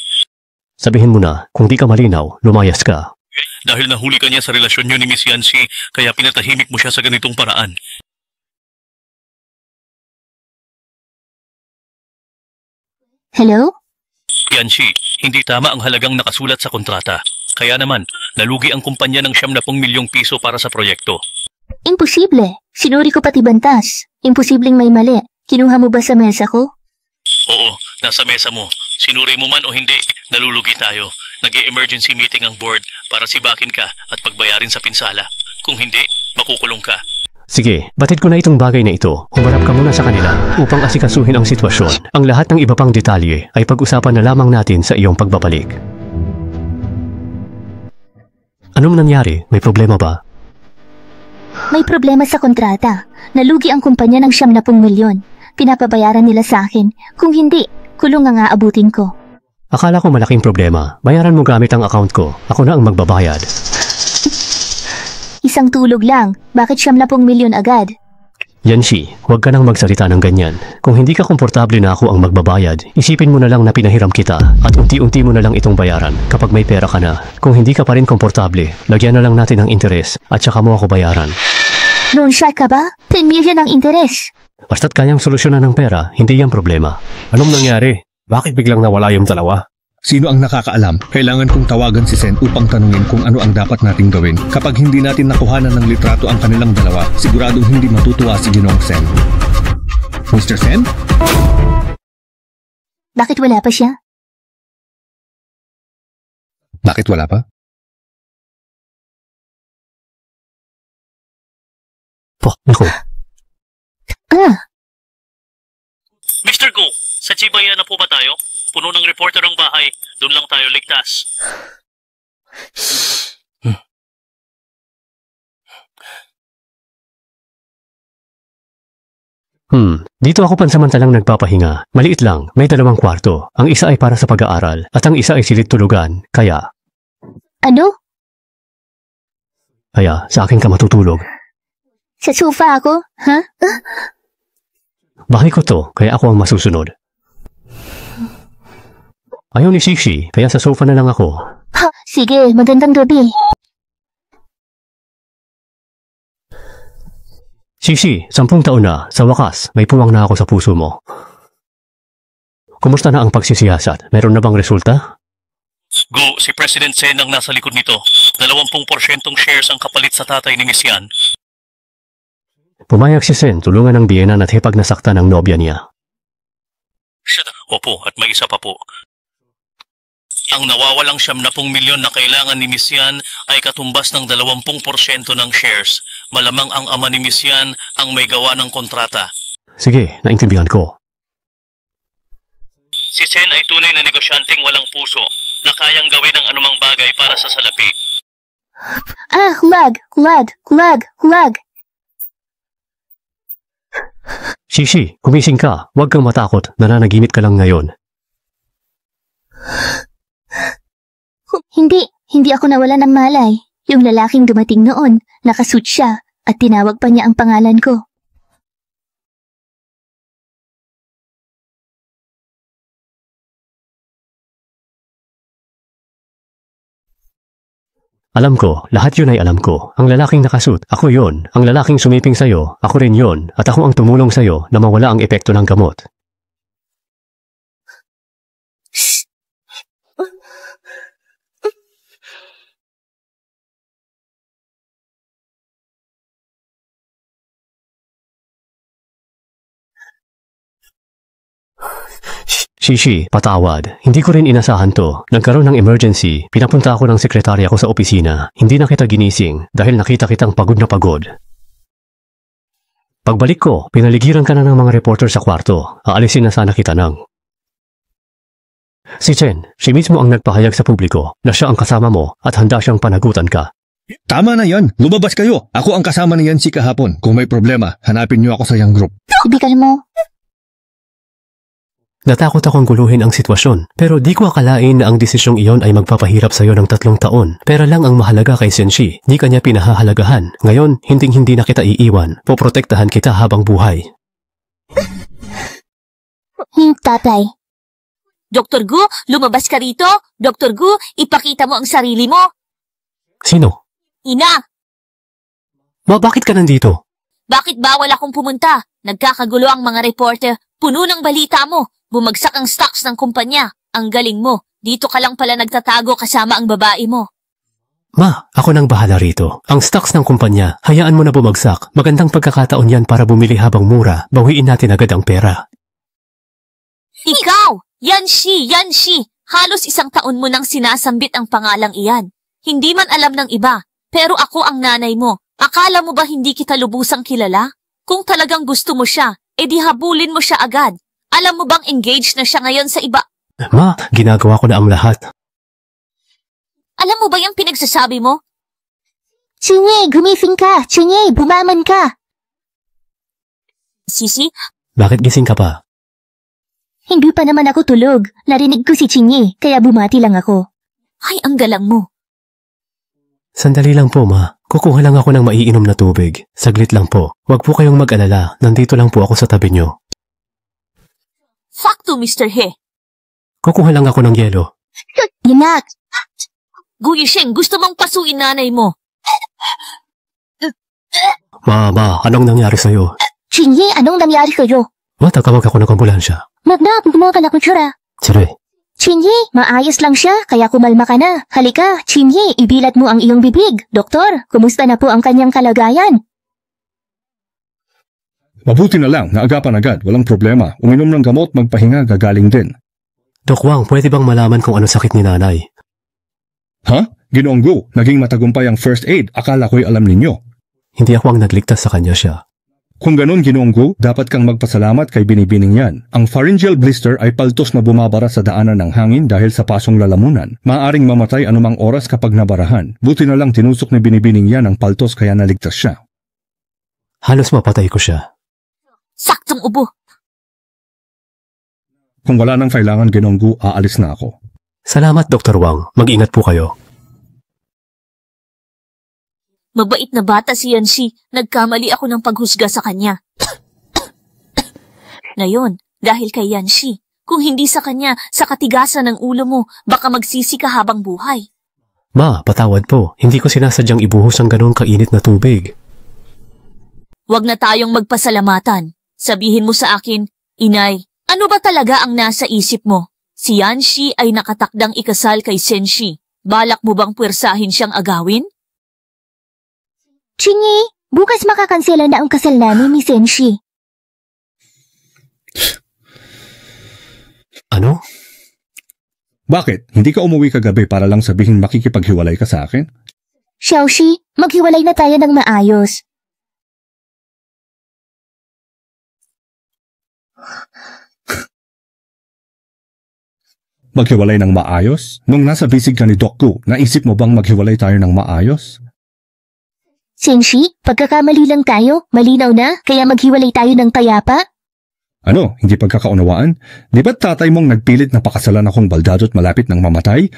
Sabihin mo na, kung di ka malinaw, lumayas ka. Dahil nahuli ka niya sa relasyon niyo ni Miss Yanxi, kaya pinatahimik mo siya sa ganitong paraan. Hello? Yanxi, hindi tama ang halagang nakasulat sa kontrata. Kaya naman, nalugi ang kumpanya ng 70 milyong piso para sa proyekto. Imposible. Sinuri ko pati bantas. Imposibleng may mali. Kinuha mo ba sa mesa ko? Oo, nasa mesa mo. Sinuri mo man o hindi, nalulugi tayo. Nag-emergency meeting ang board para sibakin ka at pagbayarin sa pinsala. Kung hindi, makukulong ka. Sige, batid ko na itong bagay na ito. Humarap ka muna sa kanila upang asikasuhin ang sitwasyon. Ang lahat ng iba pang detalye ay pag-usapan na lamang natin sa iyong pagbabalik. Anong nangyari? May problema ba? May problema sa kontrata. Nalugi ang kumpanya ng 70 milyon. Pinapabayaran nila sa akin. Kung hindi, kulong ang aabutin ko. Akala ko malaking problema. Bayaran mo gamit ang account ko. Ako na ang magbabayad. Isang tulog lang. Bakit 70 milyon agad? Yanshi, huwag ka nang magsalita ng ganyan. Kung hindi ka komportable na ako ang magbabayad, isipin mo na lang na pinahiram kita at unti-unti mo na lang itong bayaran kapag may pera ka na. Kung hindi ka pa rin komportable, lagyan na lang natin ng interes at saka mo ako bayaran. Loan shark ka ba? 10 million ang interes. Basta't kayang solusyonan ng pera, hindi yan problema. Anong nangyari? Bakit biglang nawala yung dalawa? Sino ang nakakaalam? Kailangan kong tawagan si Sen upang tanungin kung ano ang dapat nating gawin. Kapag hindi natin nakuhanan ng litrato ang kanilang dalawa, siguradong hindi matutuwa si Ginoong Sen. Mr. Sen? Bakit wala pa siya? Bakit wala pa? Ako. Mr. Go, sa Chibaya na po ba tayo? Puno ng reporter ang bahay. Doon lang tayo ligtas. Dito ako pansamantalang nagpapahinga. Maliit lang, may 2 kwarto. Ang isa ay para sa pag-aaral at ang isa ay silid tulugan. Kaya Ano? sa akin ka matutulog. Sa sofa ako? Ha? Bahay ko to, kaya ako ang masusunod. Ayaw ni Shishi, kaya sa sofa na lang ako. Ha, sige, magandang gabi. Shishi, 10 taon na, sa wakas, may puwang na ako sa puso mo. Kumusta na ang pagsisiyasat? Meron na bang resulta? Go, si President Sen ang nasa likod nito. 20% shares ang kapalit sa tatay ni Miss Yan. Pumayag si Sen tulungan ng biyenan at hipag nasaktan ng nobya niya. Opo, at may isa pa po. Ang nawawalang 70 milyon na kailangan ni Miss Yan ay katumbas ng 20% ng shares. Malamang ang ama ni Miss Yan ang may gawa ng kontrata. Sige, naintindihan ko. Si Sen ay tunay na negosyanteng walang puso na kayang gawin ang anumang bagay para sa salapi. Huwag. Shishi, gumising ka. Huwag kang matakot. Nananaginip ka lang ngayon. Hindi ako nawala ng malay. Yung lalaking dumating noon, nakasuit siya at tinawag pa niya ang pangalan ko. Alam ko, lahat yun ay alam ko. Ang lalaking nakasuit, ako yon. Ang lalaking sumiping sa'yo, ako rin yon. At ako ang tumulong sa'yo na mawala ang epekto ng gamot. Shishi, patawad. Hindi ko rin inasahan to. Nagkaroon ng emergency. Pinapunta ako ng sekretarya ko sa opisina. Hindi na kita ginising dahil nakita kitang pagod na pagod. Pagbalik ko, pinaligiran ka na ng mga reporter sa kwarto. Aalisin na sana kita nang. Si Chen, siya mismo ang nagpahayag sa publiko na siya ang kasama mo at handa siyang panagutan ka. Tama na yan. Lumabas kayo. Ako ang kasama ni Yancy kahapon. Kung may problema, hanapin niyo ako sa young group. Ibigan mo. Natakot akong guluhin ang sitwasyon, pero di ko akalain na ang desisyong iyon ay magpapahirap sa'yo ng 3 taon. Pera lang ang mahalaga kay Senshi, di kanya pinahahalagahan. Ngayon, hindi na kita iiwan. Poprotektahan kita habang buhay. Tatay. Dr. Gu, lumabas ka rito. Dr. Gu, ipakita mo ang sarili mo. Sino? Ina, Bakit ka nandito? bakit bawal akong pumunta? Nagkakagulo ang mga reporter. Puno ng balita mo. Bumagsak ang stocks ng kumpanya. Ang galing mo. Dito ka lang pala nagtatago kasama ang babae mo. Ma, ako nang bahala rito. Ang stocks ng kumpanya, hayaan mo na bumagsak. Magandang pagkakataon yan para bumili habang mura. Bawiin natin agad ang pera. Ikaw! Yanshi! Halos 1 taon mo nang sinasambit ang pangalang iyan. Hindi man alam ng iba, pero ako ang nanay mo. Akala mo ba hindi kita lubusang kilala? Kung talagang gusto mo siya, edi habulin mo siya agad. Alam mo bang engaged na siya ngayon sa iba? Ma, ginagawa ko na ang lahat. Alam mo ba yung pinagsasabi mo? Chinye, gumising ka! Chinye, bumaman ka! Sisi? Bakit gising ka pa? Hindi pa naman ako tulog. Narinig ko si Chinye, kaya bumati lang ako. Ay, ang galang mo. Sandali lang po, Ma. Kukuha lang ako ng maiinom na tubig. Saglit lang po. Huwag po kayong mag-alala. Nandito lang po ako sa tabi nyo. Sakto, Mr. He. Kukuha lang ako ng yelo. Yanak! Guyisheng, gusto mong pasuin nanay mo. Ma, anong nangyari sa'yo? Chinye, anong nangyari sa'yo? Ma, tatawag ako ng ambulansya. Magna, gumawa ka na kutsura. Sige. Chinye, maayos lang siya, kaya kumalma ka na. Halika, Chinye, ibilat mo ang iyong bibig. Doktor, kumusta na po ang kanyang kalagayan? Mabuti na lang, naagapan agad, walang problema. Uminom ng gamot, magpahinga, gagaling din. Dok Wang, pwede bang malaman kung ano sakit ni nanay? Ha? Ginoong Gu, naging matagumpay ang first aid, akala ko'y alam ninyo. Hindi ako ang nagligtas sa kanya siya. Kung ganon, Ginoong Gu, dapat kang magpasalamat kay binibining yan. Ang pharyngeal blister ay paltos na bumabara sa daanan ng hangin dahil sa pasong lalamunan. Maaring mamatay anumang oras kapag nabarahan. Buti na lang tinusok ni binibining yan ang paltos kaya naligtas siya. Halos mapatay ko siya. Saktong ubo. Kung wala nang kailangan, Ginoong Gu, aalis na ako. Salamat, Dr. Wang. Mag-ingat po kayo. Mabait na bata si Yanshi. Nagkamali ako ng paghusga sa kanya. Ngayon, dahil kay Yanshi, kung hindi sa kanya, sa katigasan ng ulo mo, baka magsisi ka habang buhay. Ma, patawad po. Hindi ko sinasadyang ibuhos ang ganun kainit na tubig. Huwag na tayong magpasalamatan. Sabihin mo sa akin, Inay, ano ba talaga ang nasa isip mo? Si Yanshi ay nakatakdang ikasal kay Senshi. Balak mo bang puwersahin siyang agawin? Chinye, bukas makakansela na ang kasal namin ni Senshi. Ano? Bakit? Hindi ka umuwi kagabi para lang sabihin makikipaghiwalay ka sa akin? Xiaoxi, maghiwalay na tayo ng maayos. Maghiwalay ng maayos? Nung nasa bisig ka ni Doc Gu, naisip mo bang maghiwalay tayo ng maayos? Senshi, pagkakamali lang tayo, malinaw na, kaya maghiwalay tayo ng payapa? Ano, hindi pagkakaunawaan? Di ba't tatay mong nagpilit na pakasalan akong baldado't malapit ng mamatay?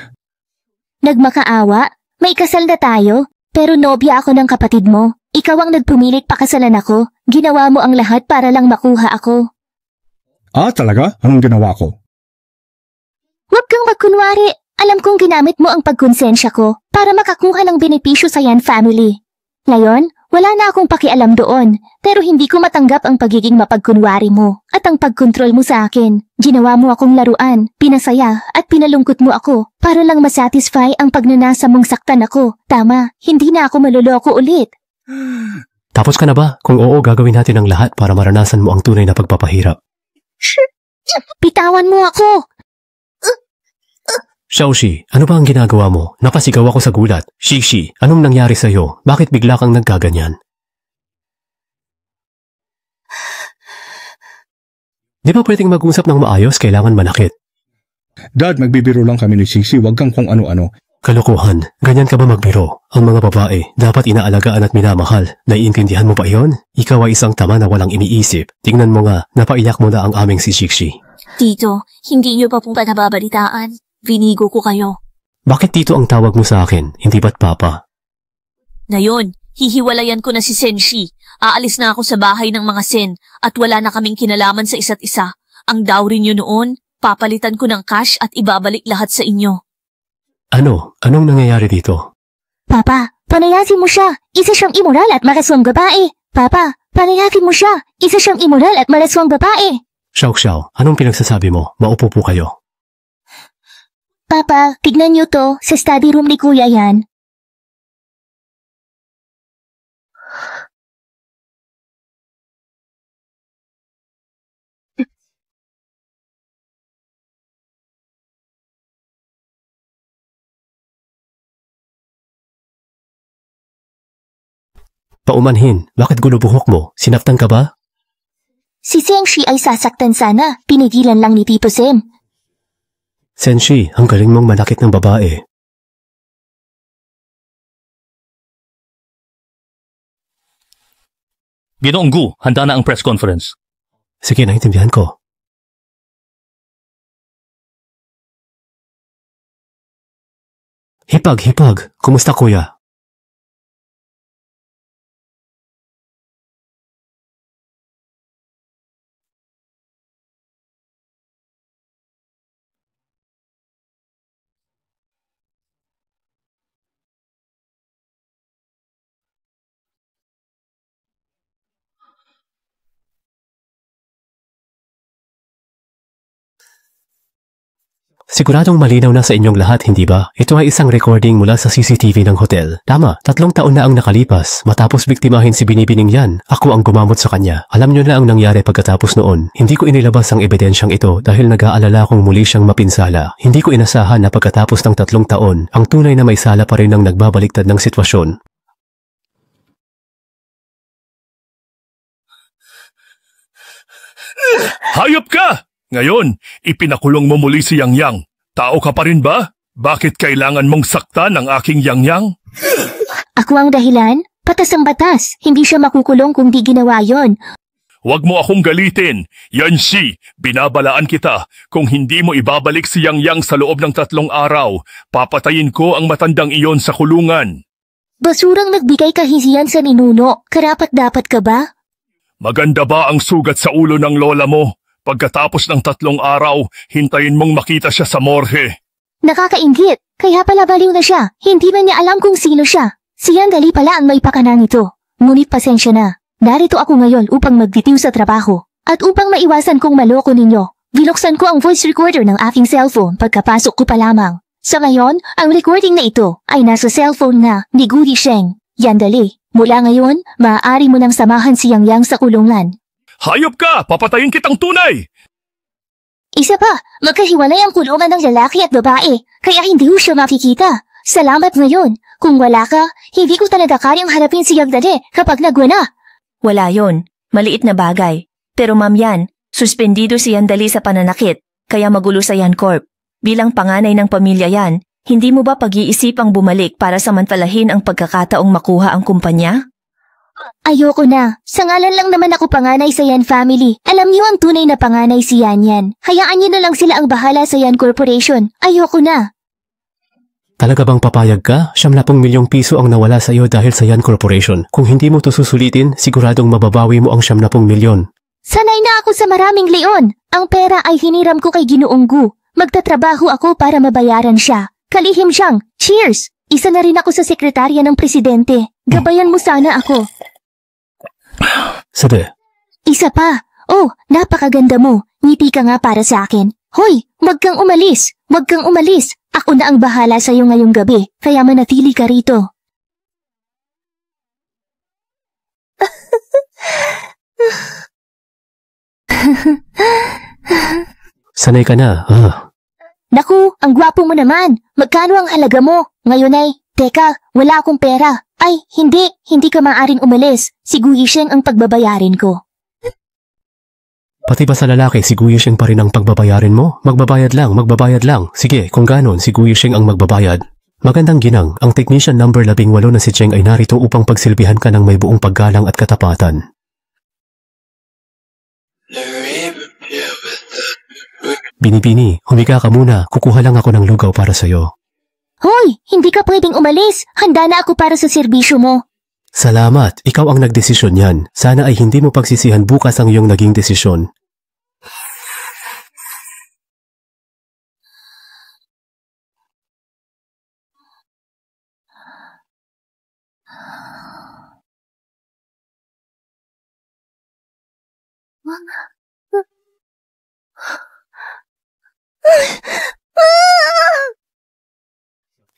Nagmakaawa, may kasal na tayo, pero nobya ako ng kapatid mo. Ikaw ang nagpumilit pakasalan ako, ginawa mo ang lahat para lang makuha ako. Ah, talaga? Anong ginawa ko? Huwag kang magkunwari, alam kong ginamit mo ang pagkonsensya ko para makakuha ng benepisyo sa Yan family. Ngayon, wala na akong pakialam doon, pero hindi ko matanggap ang pagiging mapagkunwari mo at ang pagkontrol mo sa akin. Ginawa mo akong laruan, pinasaya at pinalungkot mo ako para lang masatisfy ang pagnanasa mong saktan ako. Tama, hindi na ako maluloko ulit. Tapos ka na ba? Kung oo, gagawin natin ang lahat para maranasan mo ang tunay na pagpapahirap. Bitawan mo ako! Xiaoxi, ano ba ang ginagawa mo? Napasigaw ako sa gulat. Shishi, anong nangyari sa'yo? Bakit bigla kang nagkaganyan? Di ba pwedeng mag-usap ng maayos? Kailangan manakit. Dad, magbibiro lang kami ni Sisi, wag kang kung ano-ano. Kalokohan, ganyan ka ba magbiro? Ang mga babae, dapat inaalagaan at minamahal. Naiintindihan mo ba iyon? Ikaw ay isang tama na walang iniisip. Tingnan mo nga, napaiyak mo na ang aming si Shishi. Tito, hindi niyo pa pong nababalitaan. Vinigo ko kayo. Bakit Tito ang tawag mo sa akin, hindi ba't Papa? Ngayon, hihiwalayan ko na si Senshi. Aalis na ako sa bahay ng mga Sen at wala na kaming kinalaman sa isa't isa. Ang dowry niyo noon, papalitan ko ng cash at ibabalik lahat sa inyo. Ano? Anong nangyayari dito? Papa, panayasin mo siya. Isa siyang immoral at maraswang babae. Papa, panayasin mo siya. Isa siyang immoral at maraswang babae. Xiao, anong pinagsasabi mo? Maupo po kayo. Papa, tignan niyo to. Sa study room ni Kuya yan. Paumanhin, bakit gulo buhok mo? Sinaptan ka ba? Si Senshi ay sasaktan sana. Pinigilan lang ni Tito Sen. Senshi, ang galing mong manakit ng babae. Ginoong Gu, handa na ang press conference. Sige, naintindihan ko. Hipag. Kumusta kuya? Siguradong malinaw na sa inyong lahat, hindi ba? Ito ay isang recording mula sa CCTV ng hotel. Tama, 3 taon na ang nakalipas. Matapos biktimahin si Binibining yan, ako ang gumamot sa kanya. Alam niyo na ang nangyari pagkatapos noon. Hindi ko inilabas ang ebidensyang ito dahil nag-aalala kong muli siyang mapinsala. Hindi ko inasahan na pagkatapos ng 3 taon, ang tunay na may sala pa rin ang nagbabaliktad ng sitwasyon. Hayop ka! Ngayon, ipinakulong mo muli si Yang Yang. Tao ka pa rin ba? Bakit kailangan mong saktan ang aking Yang Yang? Ako ang dahilan? Patas ang batas. Hindi siya makukulong kung di ginawa yon. Huwag mo akong galitin. Yan si, binabalaan kita. Kung hindi mo ibabalik si Yang Yang sa loob ng 3 araw, papatayin ko ang matandang iyon sa kulungan. Basurang nagbigay kahihiyan sa ninuno. Karapat-dapat ka ba? Maganda ba ang sugat sa ulo ng lola mo? Pagkatapos ng 3 araw, hintayin mong makita siya sa morhe. Nakakaingit. Kaya pala baliw na siya. Hindi man niya alam kung sino siya. Si Yandali pala ang may pakanang ito. Ngunit pasensya na. Narito ako ngayon upang magditiw sa trabaho. At upang maiwasan kong maloko ninyo, binuksan ko ang voice recorder ng aking cellphone pagkapasok ko pa lamang. Sa ngayon, ang recording na ito ay nasa cellphone na ni Guri Sheng. Yandali, mula ngayon, maaari mo nang samahan si Yang Yang sa kulungan. Hayop ka! Papatayin kitang tunay! Isa pa, magkahiwalay ang kulungan ng lalaki at babae, kaya hindi ko siya makikita. Salamat ngayon. Kung wala ka, hindi ko talaga kayang harapin si Yagdali kapag nagwana. Wala yon. Maliit na bagay. Pero ma'am Yan, suspendido si Yandali sa pananakit, kaya magulo sa Yan Corp. Bilang panganay ng pamilya yan, hindi mo ba pag-iisipang bumalik para samantalahin ang pagkakataong makuha ang kumpanya? Ayoko na. Sa ngalan lang naman ako panganay sa Yan family. Alam niyo ang tunay na panganay si Yan Yan. Hayaan niyo na lang sila ang bahala sa Yan Corporation. Ayoko na. Talaga bang papayag ka? 70 milyong piso ang nawala sa iyo dahil sa Yan Corporation. Kung hindi mo to susulitin, siguradong mababawi mo ang 70 milyon. Sanay na ako sa maraming leon. Ang pera ay hiniram ko kay Ginoong Gu. Magtatrabaho ako para mabayaran siya. Kalihim siyang. Cheers! Isa na rin ako sa sekretarya ng presidente. Gabayan mo sana ako. Sabi. Isa pa. Oh, napakaganda mo. Ngiti ka nga para sa akin. Hoy, wag kang umalis. Wag kang umalis. Ako na ang bahala sa iyo ngayong gabi. Kaya manatili ka rito. Sanay ka na. Naku, ang gwapo mo naman. Magkano ang halaga mo? Ngayon ay, teka, wala akong pera. Ay, hindi ka maaaring umalis. Si Guyisheng ang pagbabayarin ko. Pati ba sa lalaki, si Guyisheng pa rin ang pagbabayarin mo? Magbabayad lang. Sige, kung ganon, si Guyisheng ang magbabayad. Magandang ginang, ang technician number 18 na si Cheng ay narito upang pagsilbihan ka ng may buong paggalang at katapatan. Binibini, humiga ka muna. Kukuha lang ako ng lugaw para sa'yo. Hoy, hindi ka pwedeng umalis. Handa na ako para sa serbisyo mo. Salamat, ikaw ang nagdesisyon yan. Sana ay hindi mo pagsisihan bukas ang iyong naging desisyon.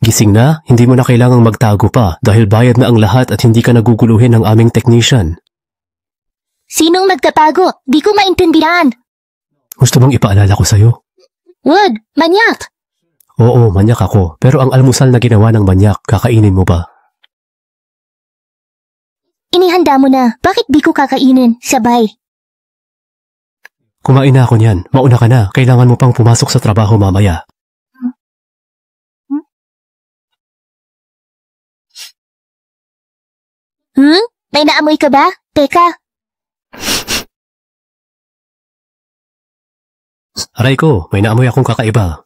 Gising na, hindi mo na kailangang magtago pa dahil bayad na ang lahat at hindi ka naguguluhin ng aming technician. Sinong nagtatago? Di ko maintindihan. Gusto mong ipaalala ko sa'yo? Wood, manyak! Oo, manyak ako. Pero ang almusal na ginawa ng manyak, kakainin mo ba? Inihanda mo na. Bakit di ko kakainin? Sabay. Kumain na ako niyan. Mauna ka na. Kailangan mo pang pumasok sa trabaho mamaya. May naamoy ka ba? Teka. Aray ko, may naamoy akong kakaiba.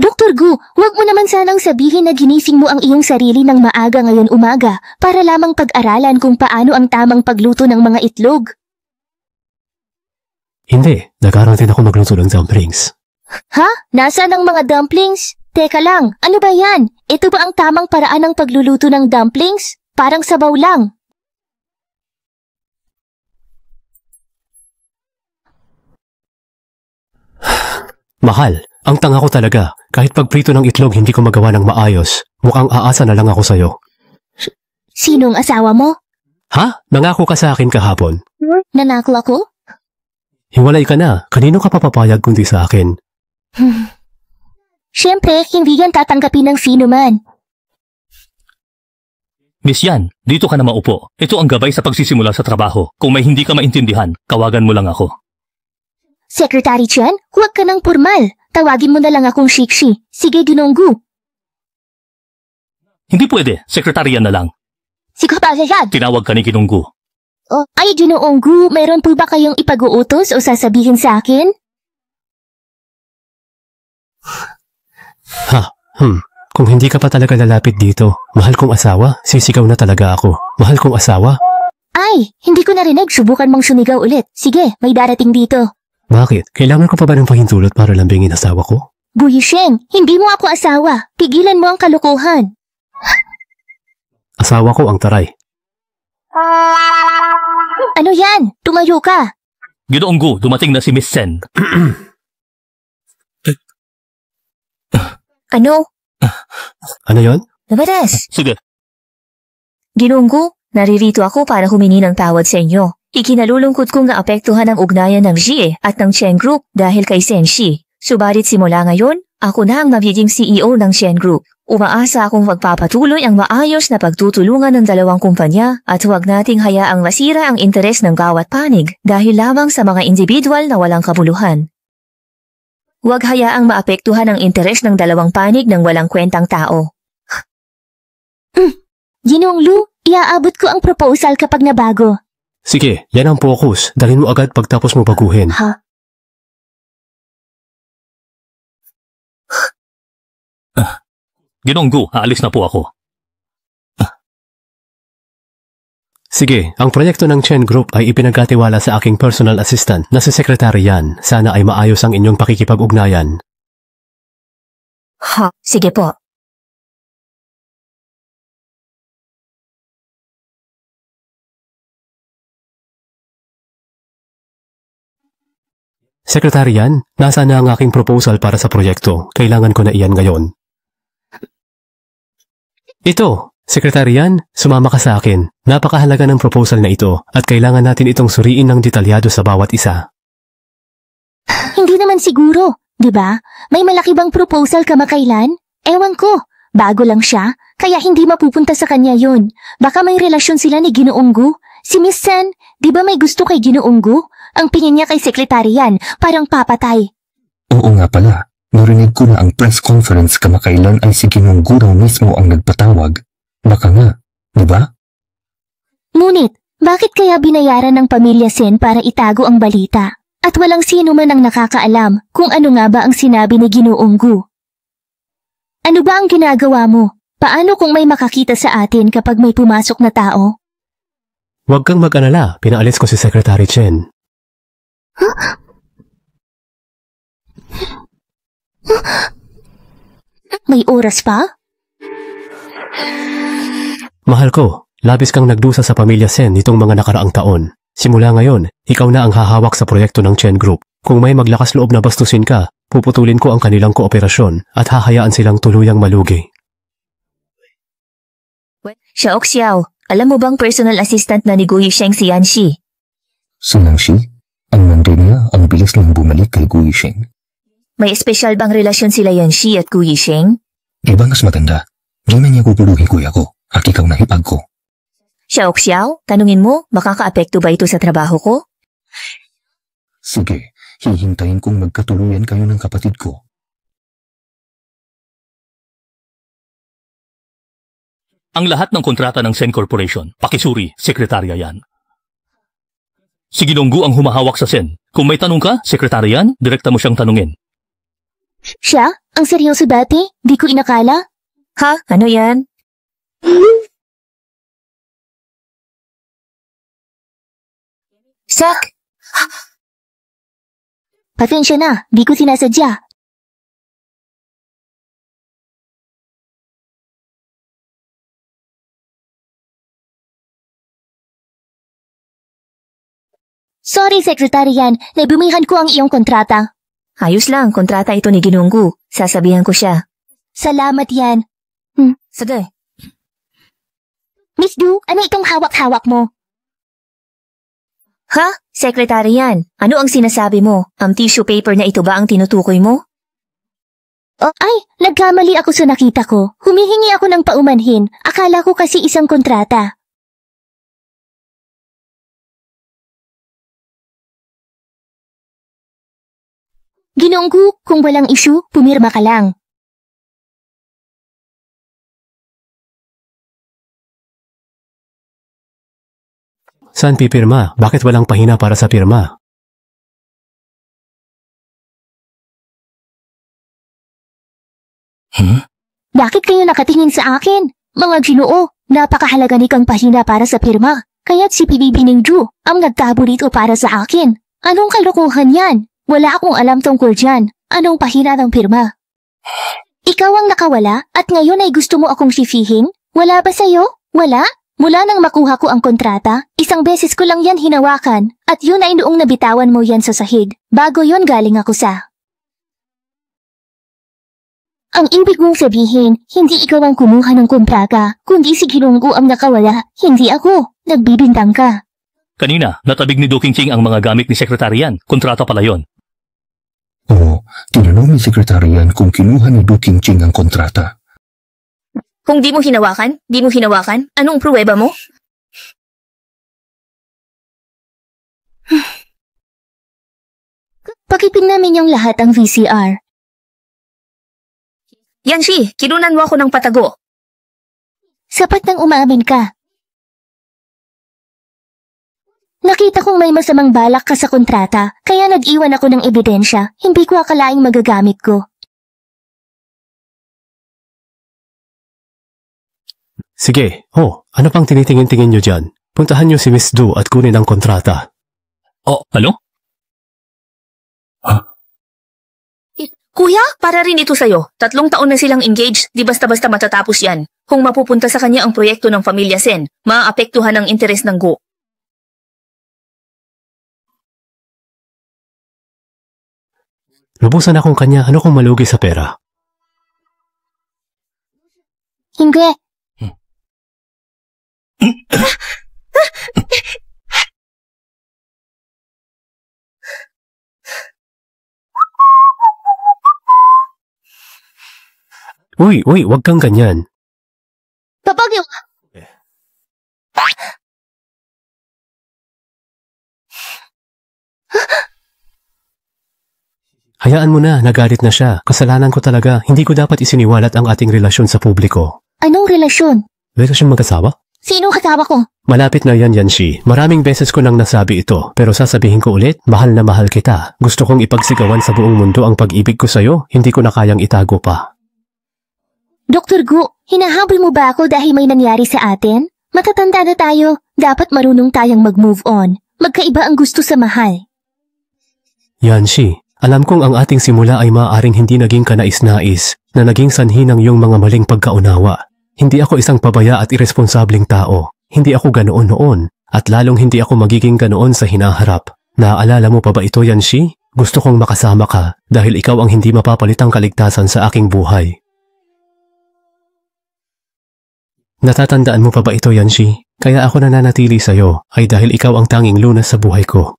Dr. Gu, huwag mo naman sanang sabihin na ginising mo ang iyong sarili ng maaga ngayon umaga para lamang pag-aralan kung paano ang tamang pagluto ng mga itlog. Hindi, nag-aaral din ako magluto ng dumplings. Ha? Nasaan ang mga dumplings? Teka lang, ano ba yan? Ito ba ang tamang paraan ng pagluluto ng dumplings? Parang sabaw lang. Mahal, ang tanga ko talaga. Kahit pagprito ng itlog hindi ko magawa ng maayos. Mukhang aasa na lang ako sa'yo. Sinong asawa mo? Ha? Nangako ka sa akin kahapon. Nanaklo ako? Hiwalay ka na. Kanino ka papapayag kundi sa akin? Siyempre, hindi yan tatanggapin ng sino man. Miss Yan, dito ka na maupo. Ito ang gabay sa pagsisimula sa trabaho. Kung may hindi ka maintindihan, kawagan mo lang ako. Secretary Chen, huwag ka ng formal. Tawagin mo na lang akong Shikshi. Sige, Ginonggu. Hindi pwede, sekretarya na lang. Sige pa siya. Tinawag ka ni Kinunggu. Oh, ay, Ginonggu, meron po ba kayong ipag-uutos o sasabihin sa akin? Kung hindi ka pa talaga lalapit dito, mahal kong asawa, sisigaw na talaga ako. Mahal kong asawa? Ay, hindi ko narinig. Subukan mong sumigaw ulit. Sige, may darating dito. Bakit? Kailangan ko pa ba ng pahintulot para lambingin asawa ko? Guyisheng, hindi mo ako asawa. Pigilan mo ang kalokohan. Asawa ko ang taray. Ano yan? Tumayo ka. Ginoonggu, dumating na si Miss Sen. Ano? Ano yon? Nabades. Sige. Ginunggu, naririto ako para humingi ng tawad sa inyo. Ikinalulungkot kong naapektuhan ang ugnayan ng Jie at ng Chen Group dahil kay Senshi. Subalit simula ngayon, ako na ang magiging CEO ng Chen Group. Umaasa akong magpapatuloy ang maayos na pagtutulungan ng dalawang kumpanya at huwag nating hayaang masira ang interes ng bawat panig dahil lamang sa mga individual na walang kabuluhan. Huwag hayaang maapektuhan ang interes ng dalawang panig ng walang kwentang tao. Ginonglu, iaabot ko ang proposal kapag nabago. Sige, yan ang focus. Dalhin mo agad pagtapos mo baguhin. Ha? Ginonggu, aalis na po ako. Sige, ang proyekto ng Chen Group ay ipinagkatiwala sa aking personal assistant na si Secretary Yan. Sana ay maayos ang inyong pakikipag-ugnayan. Ha, sige po. Secretary Yan, nasa na ang aking proposal para sa proyekto. Kailangan ko na iyan ngayon. Ito, Secretary Yan, sumama ka sa akin. Napakahalaga ng proposal na ito at kailangan natin itong suriin ng detalyado sa bawat isa. Hindi naman siguro, di ba? May malaki bang proposal kamakailan? Ewan ko, bago lang siya, kaya hindi mapupunta sa kanya yun. Baka may relasyon sila ni Ginoonggu. Si Miss Sen, di ba may gusto kay Ginoonggu? Ang pingin niya kay Secretary Yan, parang papatay. Oo nga pala, narinig ko na ang press conference kamakailan ay si Ginoonggu raw mismo ang nagpatawag. Baka nga, di ba? Ngunit, bakit kaya binayaran ng pamilya Sen para itago ang balita? At walang sino man ang nakakaalam kung ano nga ba ang sinabi ni Ginoonggu. Ano ba ang ginagawa mo? Paano kung may makakita sa atin kapag may pumasok na tao? Huwag kang mag-alala, pinaalis ko si Secretary Chen. May oras pa? Mahal ko, labis kang nagdusa sa pamilya Sen nitong mga nakaraang taon. Simula ngayon, ikaw na ang hahawak sa proyekto ng Chen Group. Kung may maglakas loob na bastusin ka, puputulin ko ang kanilang kooperasyon at hahayaan silang tuluyang malugi. Xiao Xiao, alam mo bang personal assistant na ni Guyisheng si Yanxi? Si Yanxi? Ang nanday niya, ang bilis lang bumalik kay Guyisheng. May espesyal bang relasyon sila Yanxi at Guyisheng? Iba mas matanda. Di man niya guguluhin kuya ko at ikaw na hipag ko. Xiao, tanungin mo, makakaapekto ba ito sa trabaho ko? Sige, hihintayin kong magkatuluyan kayo ng kapatid ko. Ang lahat ng kontrata ng Sen Corporation, pakisuri, sekretarya yan. Si Ginonggu ang humahawak sa Sen. Kung may tanong ka, sekretarya yan, direkta mo siyang tanungin. Siya? Ang seryoso dati? Di ko inakala? Ha? Ano yan? Sak! Pasensya na, di ko sinasadya. Sorry, Sekretarian, nabumihan ko ang iyong kontrata. Ayos lang, kontrata ito ni Ginonggu. Sasabihan ko siya. Salamat yan. Sige. Miss Du, ano itong hawak-hawak mo? Ha? Sekretarian, ano ang sinasabi mo? Ang tissue paper na ito ba ang tinutukoy mo? Ay, nagkamali ako sa nakita ko. Humihingi ako ng paumanhin. Akala ko kasi isang kontrata. Ginonggu, kung walang issue, pumirma ka lang. Saan pipirma? Bakit walang pahina para sa pirma? Bakit kayo nakatingin sa akin? Mga Ginoo, napakahalaga ni kang pahina para sa pirma. Kaya't si PBB ng Ju ang nagtabo rito para sa akin. Anong kalokohan yan? Wala akong alam tungkol dyan. Anong pahina ng pirma? Ikaw ang nakawala at ngayon ay gusto mo akong sifihin? Wala ba sa'yo? Wala? Mula nang makuha ko ang kontrata, isang beses ko lang yan hinawakan at yun ay noong nabitawan mo yan sa sahig. Bago yun galing ako sa... Ang ibig mong sabihin, hindi ikaw ang kumuha ng kontrata, kundi si Ginonggu ang nakawala, hindi ako. Nagbibintang ka. Kanina, natabig ni Duking Ching ang mga gamit ni Sekretarian. Kontrata pala yon. Oo, tinanong ni Sekretarian kung kinuha ni Duking Ching ang kontrata. Kung di mo hinawakan, anong pruweba mo? Pakipin namin yung lahat ang VCR. Yanshi, kinunan mo ako ng patago. Sapat nang umamin ka. Nakita kong may masamang balak ka sa kontrata, kaya nag-iwan ako ng ebidensya. Hindi ko akalaing magagamit ko. Sige, ano pang tinitingin-tingin nyo dyan? Puntahan nyo si Miss Du at kunin ang kontrata. Ano? Kuya, para rin ito sa'yo. 3 taon na silang engaged, di basta-basta matatapos yan. Kung mapupunta sa kanya ang proyekto ng Pamilya Sen, maaapektuhan ang interes ng Go. Lubusan akong kanya, ano kung malugi sa pera? Hindi. Uy, wag kang ganyan. Papagyo! Hayaan mo na, nagalit na siya. Kasalanan ko talaga, hindi ko dapat isiniwalat ang ating relasyon sa publiko. Anong relasyon? Relasyon mag-asawa? Sino kasama ko? Malapit na yan, Yanshi. Maraming beses ko nang nasabi ito, pero sasabihin ko ulit, mahal na mahal kita. Gusto kong ipagsigawan sa buong mundo ang pag-ibig ko sa'yo, hindi ko na kayang itago pa. Dr. Gu, hinahabol mo ba ako dahil may nangyari sa atin? Matatanda na tayo, dapat marunong tayong mag-move on. Magkaiba ang gusto sa mahal. Yanshi, alam kong ang ating simula ay maaaring hindi naging kanais-nais, na naging sanhi ng iyong mga maling pagkaunawa. Hindi ako isang pabaya at irresponsableng tao. Hindi ako ganoon noon, at lalong hindi ako magiging ganoon sa hinaharap. Naaalala mo pa ba ito, Yanshi? Gusto kong makasama ka, dahil ikaw ang hindi mapapalitang kaligtasan sa aking buhay. Natatandaan mo pa ba ito, Yanshi? Kaya ako nananatili sa'yo ay dahil ikaw ang tanging lunas sa buhay ko.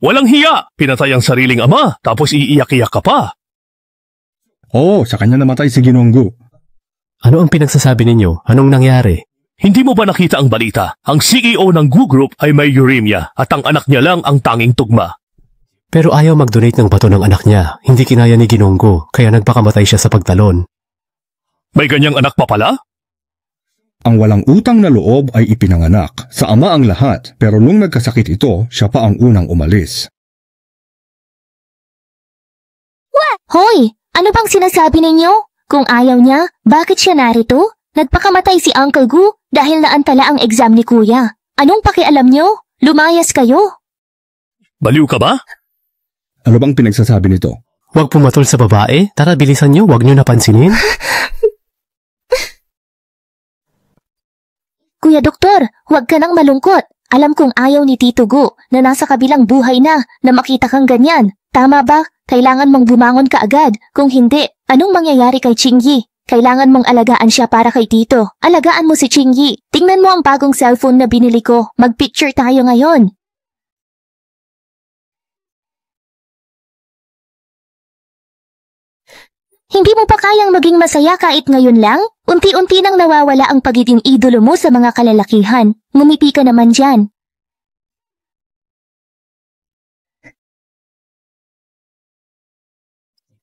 Walang hiya! Pinatay ang sariling ama, tapos iiyak-iyak ka pa. Oo, sa kanya namatay si Ginonggu. Ano ang pinagsasabi ninyo? Anong nangyari? Hindi mo ba nakita ang balita? Ang CEO ng Gu Group ay may uremia at ang anak niya lang ang tanging tugma. Pero ayaw mag-donate ng bato ng anak niya. Hindi kinaya ni Ginonggo, kaya nagpakamatay siya sa pagtalon. May ganyang anak pa pala? Ang walang utang na loob ay ipinanganak. Sa ama ang lahat, pero nung nagkasakit ito, siya pa ang unang umalis. Hoy! Ano bang sinasabi ninyo? Kung ayaw niya, bakit siya narito? Nagpakamatay si Uncle Gu dahil naantala ang exam ni Kuya. Anong pakialam niyo? Lumayas kayo. Baliw ka ba? Ano bang pinagsasabi nito? Huwag pumatol sa babae. Tara, bilisan niyo. Huwag niyo napansinin. Kuya Doktor, huwag ka nang malungkot. Alam kong ayaw ni Tito Gu na nasa kabilang buhay na makita kang ganyan. Tama ba? Kailangan mong bumangon ka agad. Kung hindi, anong mangyayari kay Chingyi? Kailangan mong alagaan siya para kay Tito. Alagaan mo si Chingyi. Tingnan mo ang bagong cellphone na binili ko. Mag-picture tayo ngayon. Hindi mo pa kayang maging masaya kahit ngayon lang? Unti-unti nang nawawala ang pagiging idolo mo sa mga kalalakihan. Ngumiti ka naman dyan.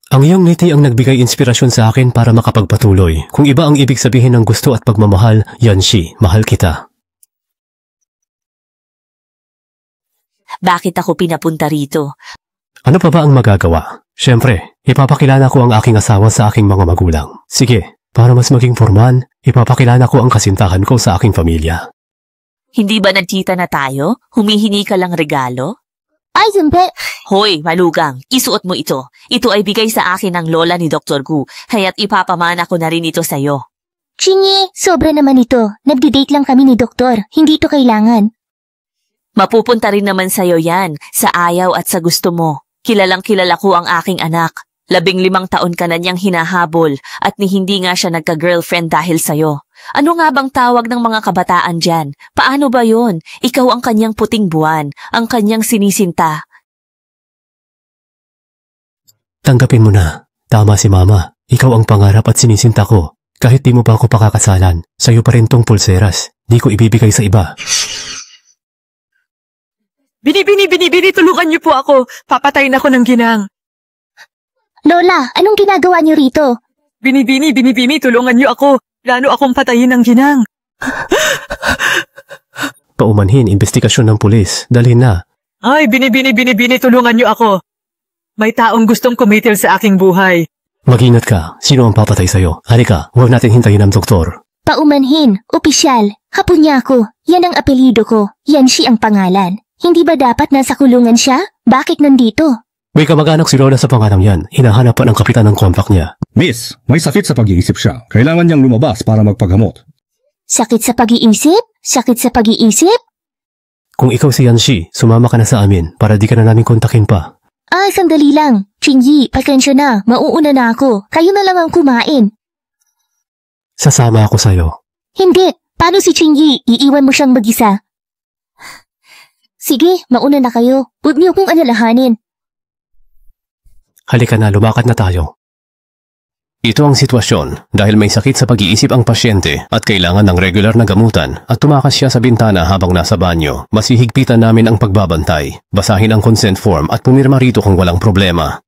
Ang iyong ngiti ang nagbigay inspirasyon sa akin para makapagpatuloy. Kung iba ang ibig sabihin ng gusto at pagmamahal, Yanshi, mahal kita. Bakit ako pinapunta rito? Ano pa ba ang magagawa? Siyempre, ipapakilala ko ang aking asawa sa aking mga magulang. Sige, para mas maging formal, ipapakilala ko ang kasintahan ko sa aking pamilya. Hindi ba nagkita na tayo? Humihingi ka lang regalo? Ay, hindi. Hoy, malugang, isuot mo ito. Ito ay bigay sa akin ng lola ni Dr. Gu, kaya't ipapamana ko na rin ito sa'yo. Chingy, sobra naman ito. Nagdi-date lang kami ni Doktor. Hindi ito kailangan. Mapupunta rin naman sa'yo yan, sa ayaw at sa gusto mo. Kilalang kilala ko ang aking anak. 15 taon ka na niyang hinahabol at ni hindi nga siya nagka-girlfriend dahil sa'yo. Ano nga bang tawag ng mga kabataan dyan? Paano ba yun? Ikaw ang kanyang puting buwan, ang kanyang sinisinta. Tanggapin mo na. Tama si Mama. Ikaw ang pangarap at sinisinta ko. Kahit di mo pa ako pakakasalan, sa'yo pa rin tong pulseras. Di ko ibibigay sa iba. Bini, tulungan niyo po ako. Papatayin ako ng ginang. Lola, anong ginagawa niyo rito? Bini, tulungan niyo ako. Plano akong patayin ng ginang. Paumanhin, investigasyon ng pulis. Dalhin na. Ay, bini, tulungan niyo ako. May taong gustong kumitil sa aking buhay. Mag-ingat ka. Sino ang papatay sa'yo? Halika, huwag natin hintayin ang doktor. Paumanhin, opisyal. Hapon niya ako. Yan ang apelido ko. Yanshi ang pangalan. Hindi ba dapat nasa kulungan siya? Bakit nandito? May kamag-anak si Lola sa pangalang yan. Hinahanap pa ng kapitan ng compact niya. Miss, may sakit sa pag-iisip siya. Kailangan niyang lumabas para magpaghamot. Sakit sa pag-iisip? Sakit sa pag-iisip? Kung ikaw si Yanshi, sumama ka na sa amin para di ka na namin kontakin pa. Ah, sandali lang. Chingy, pasensya na. Mauuna na ako. Kayo na lang ang kumain. Sasama ako sa'yo. Hindi. Paano si Chingy? Iiwan mo siyang mag-isa. Sige, mauna na kayo. Huwag niyo kong alalahanin. Halika na, lumakad na tayo. Ito ang sitwasyon dahil may sakit sa pag-iisip ang pasyente at kailangan ng regular na gamutan at tumakas siya sa bintana habang nasa banyo. Masihigpitan namin ang pagbabantay. Basahin ang consent form at pumirma rito kung walang problema.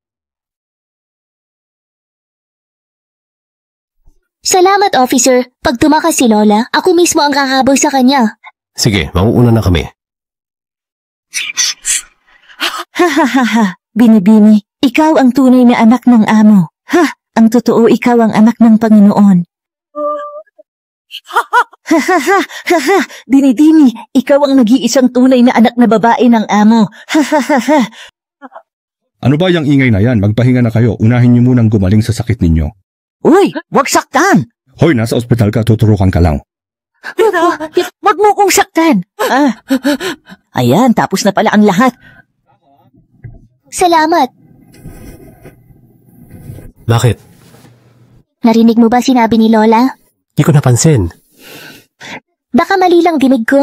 Salamat, officer. Pag tumakas si Lola, ako mismo ang kakaboy sa kanya. Sige, mauuna na kami. Bini, ikaw ang tunay na anak ng amo. Ang totoo ikaw ang anak ng Panginoon. Dini, ikaw ang nag-iisang tunay na anak na babae ng amo. Ano ba yung ingay na yan? Magpahinga na kayo. Unahin niyo munang gumaling sa sakit ninyo. Uy, wag saktan! Hoy, nasa ospital ka, tuturukan ka lang. Wag mo kong saktan! Ayan, tapos na pala ang lahat. Salamat. Bakit? Narinig mo ba sinabi ni Lola? Di ko napansin. Baka mali lang dinig ko.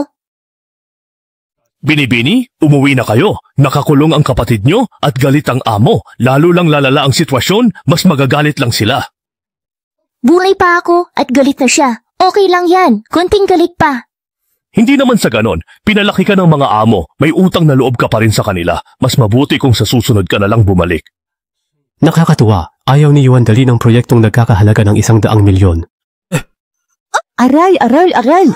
Bini, umuwi na kayo. Nakakulong ang kapatid nyo at galit ang amo. Lalo lang lalala ang sitwasyon, mas magagalit lang sila. Buhay pa ako at galit na siya. Okay lang yan, konting galit pa. Hindi naman sa ganon. Pinalaki ka ng mga amo. May utang na loob ka pa rin sa kanila. Mas mabuti kung sa susunod ka na lang bumalik. Nakakatuwa. Ayaw ni Yuan dali ng proyektong nagkakahalaga ng 100 milyon. Aray, aray, aray!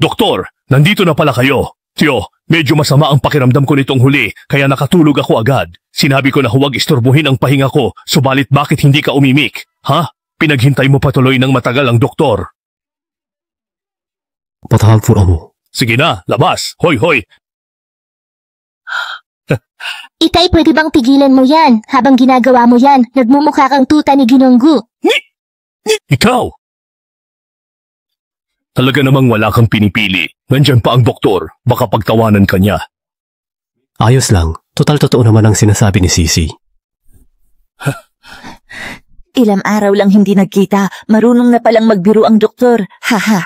Doktor, nandito na pala kayo. Tiyo, medyo masama ang pakiramdam ko nitong huli, kaya nakatulog ako agad. Sinabi ko na huwag istorbohin ang pahinga ko, subalit bakit hindi ka umimik? Ha? Pinaghintay mo patuloy ng matagal ang doktor. Patahal po mo. Sige na, labas. Hoy, hoy. Itay, pwede bang pigilan mo yan? Habang ginagawa mo yan, nagmumukha kang tuta ni Ginonggu. Ikaw! Talaga namang wala kang pinipili. Nandyan pa ang doktor. Baka pagtawanan ka niya. Ayos lang. Total totoo naman ang sinasabi ni Sisi. Ilang araw lang hindi nagkita. Marunong na palang magbiro ang doktor. Haha.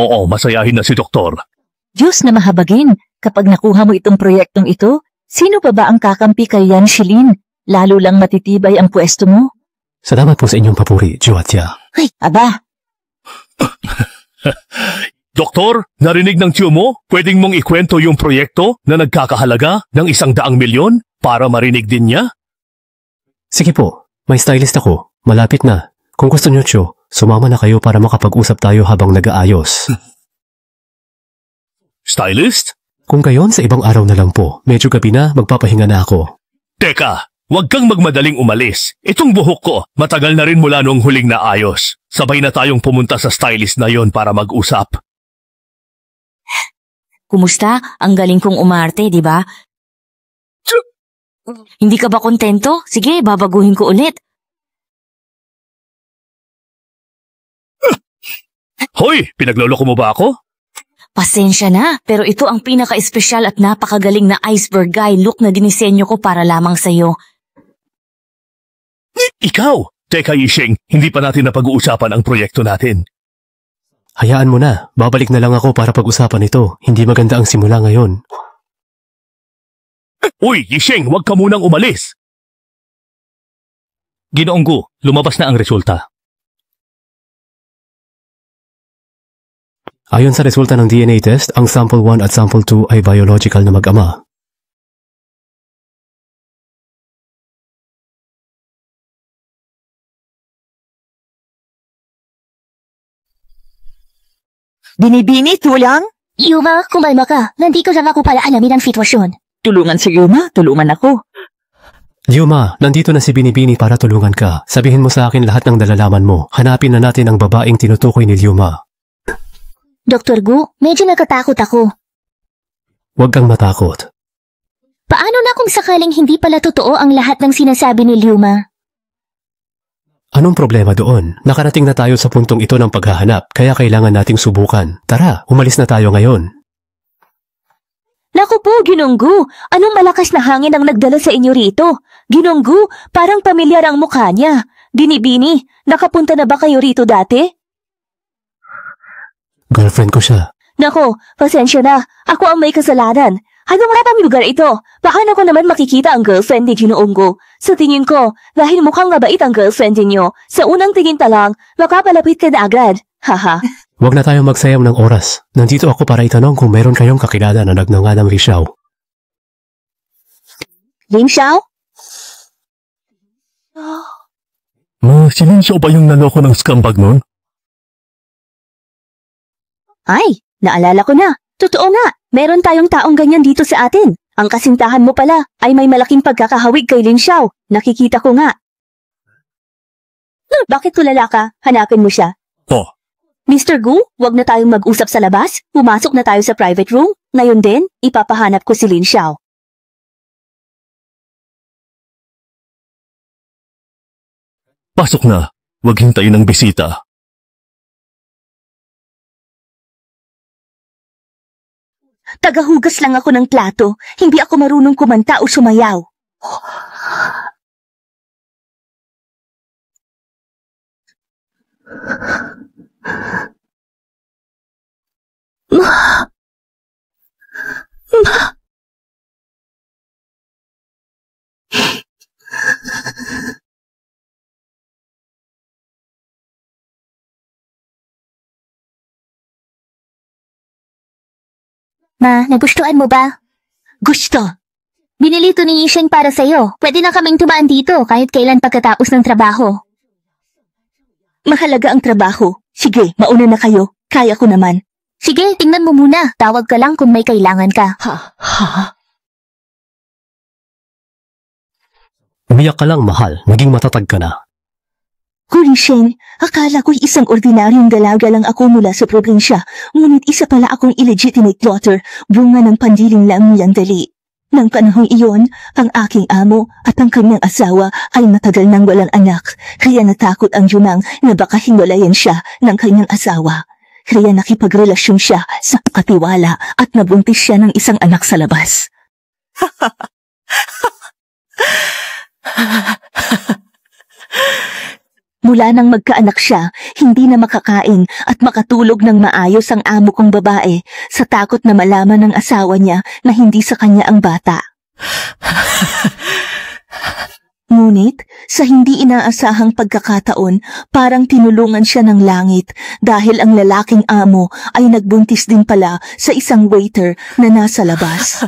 Oo, masayahin na si doktor. Diyos na mahabagin. Kapag nakuha mo itong proyektong ito, sino pa ba ang kakampi kay Yan Shilin? Lalo lang matitibay ang pwesto mo. Salamat po sa inyong papuri, Juatia. Ay, aba. Doktor, narinig ng tiyo mo? Pwedeng mong ikwento yung proyekto na nagkakahalaga ng 100 milyon para marinig din niya? Sige po, may stylist ako. Malapit na. Kung gusto niyo, Tiyo, sumama na kayo para makapag-usap tayo habang nag-aayos. Stylist? Kung gayon, sa ibang araw na lang po. Medyo gabi na, magpapahinga na ako. Teka, huwag kang magmadaling umalis. Itong buhok ko, matagal na rin mula noong huling naayos. Sabay na tayong pumunta sa stylist na yon para mag-usap. Kumusta? Ang galing kong umarte, di ba? Hindi ka ba kontento? Sige, babaguhin ko ulit. Hoy, pinagloloko mo ba ako? Pasensya na, pero ito ang pinaka-espesyal at napakagaling na iceberg guy look na dinisenyo ko para lamang sa'yo. Ikaw! Teka, Yisheng, hindi pa natin napag-uusapan ang proyekto natin. Hayaan mo na, babalik na lang ako para pag-usapan ito. Hindi maganda ang simula ngayon. Uy, Yisheng, huwag ka munang umalis! Ginoong Gu, lumabas na ang resulta. Ayon sa resulta ng DNA test, ang sample 1 at sample 2 ay biological na mag-ama. Binibini, tulang? Yuma, kumalma ka. Nandito lang ako para alamin ang sitwasyon. Tulungan si Yuma, tulungan ako. Yuma, nandito na si Binibini para tulungan ka. Sabihin mo sa akin lahat ng nalalaman mo. Hanapin na natin ang babaeng tinutukoy ni Yuma. Dr. Gu, medyo natatakot ako. Huwag kang matakot. Paano na kung sakaling hindi pala totoo ang lahat ng sinasabi ni Yuma? Anong problema doon? Nakarating na tayo sa puntong ito ng paghahanap, kaya kailangan nating subukan. Tara, umalis na tayo ngayon. Naku po, Ginonggu, anong malakas na hangin ang nagdala sa inyo rito? Ginonggu, parang pamilyar ang mukha niya. Binibini, nakapunta na ba kayo rito dati? Girlfriend ko siya. Nako, pasensya na. Ako ang may kasalanan. Anong rapang lugar ito? Baka na ko naman makikita ang girlfriend ni Ginoonggo. Sa tingin ko, dahil mukhang mabait ang girlfriend ninyo, sa unang tingin pa lang, makapalapit ka na agad. Haha. Huwag na tayong magsayang ng oras. Nandito ako para itanong kung meron kayong kakilala na nagnanga ng Li Xiao. Lin Xiao? Si Lin Xiao ba yung naloko ng scumbag nun? Ay, naalala ko na. Totoo nga, meron tayong taong ganyan dito sa atin. Ang kasintahan mo pala ay may malaking pagkakahawig kay Lin Xiao. Nakikita ko nga. Bakit tulala ka? Hanapin mo siya. Oh. Mr. Gu, wag na tayong mag-usap sa labas. Pumasok na tayo sa private room. Ngayon din, ipapahanap ko si Lin Xiao. Pasok na. Huwag hintayin ng bisita. Tagahugas lang ako ng plato. Hindi ako marunong kumanta o sumayaw. Ma, nagustuhan mo ba? Gusto. Binili to ni Yisheng para sa'yo. Pwede na kaming tumaan dito kahit kailan pagkatapos ng trabaho. Mahalaga ang trabaho. Sige, mauna na kayo. Kaya ko naman. Sige, tingnan mo muna. Tawag ka lang kung may kailangan ka. Umiyak ka lang, mahal. Naging matatag ka na. Yisheng, akala ko'y isang ordinaryong dalaga lang ako mula sa probinsya. Ngunit isa pala akong illegitimate daughter, bunga ng pandiling lang niyang dali. Nang panahong iyon, ang aking amo at ang kanyang asawa ay matagal nang walang anak, kaya natakot ang Jumang na baka hiwalayan siya ng kanyang asawa. Kaya nakipagrelasyon siya sa katiwala at nabuntis siya ng isang anak sa labas. Mula nang magkaanak siya, hindi na makakain at makatulog ng maayos ang amo kong babae sa takot na malaman ng asawa niya na hindi sa kanya ang bata. Ngunit, sa hindi inaasahang pagkakataon, parang tinulungan siya ng langit dahil ang lalaking amo ay nagbuntis din pala sa isang waiter na nasa labas.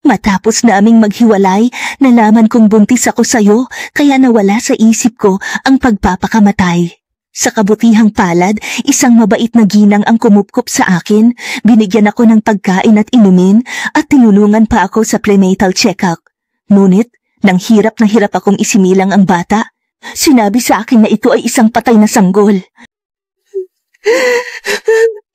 Matapos naming maghiwalay, nalaman kong buntis ako sa'yo, kaya nawala sa isip ko ang pagpapakamatay. Sa kabutihang palad, isang mabait na ginang ang kumupkop sa akin, binigyan ako ng pagkain at inumin, at tinulungan pa ako sa prenatal check-up. Ngunit, nang hirap na hirap akong isinilang ang bata, sinabi sa akin na ito ay isang patay na sanggol.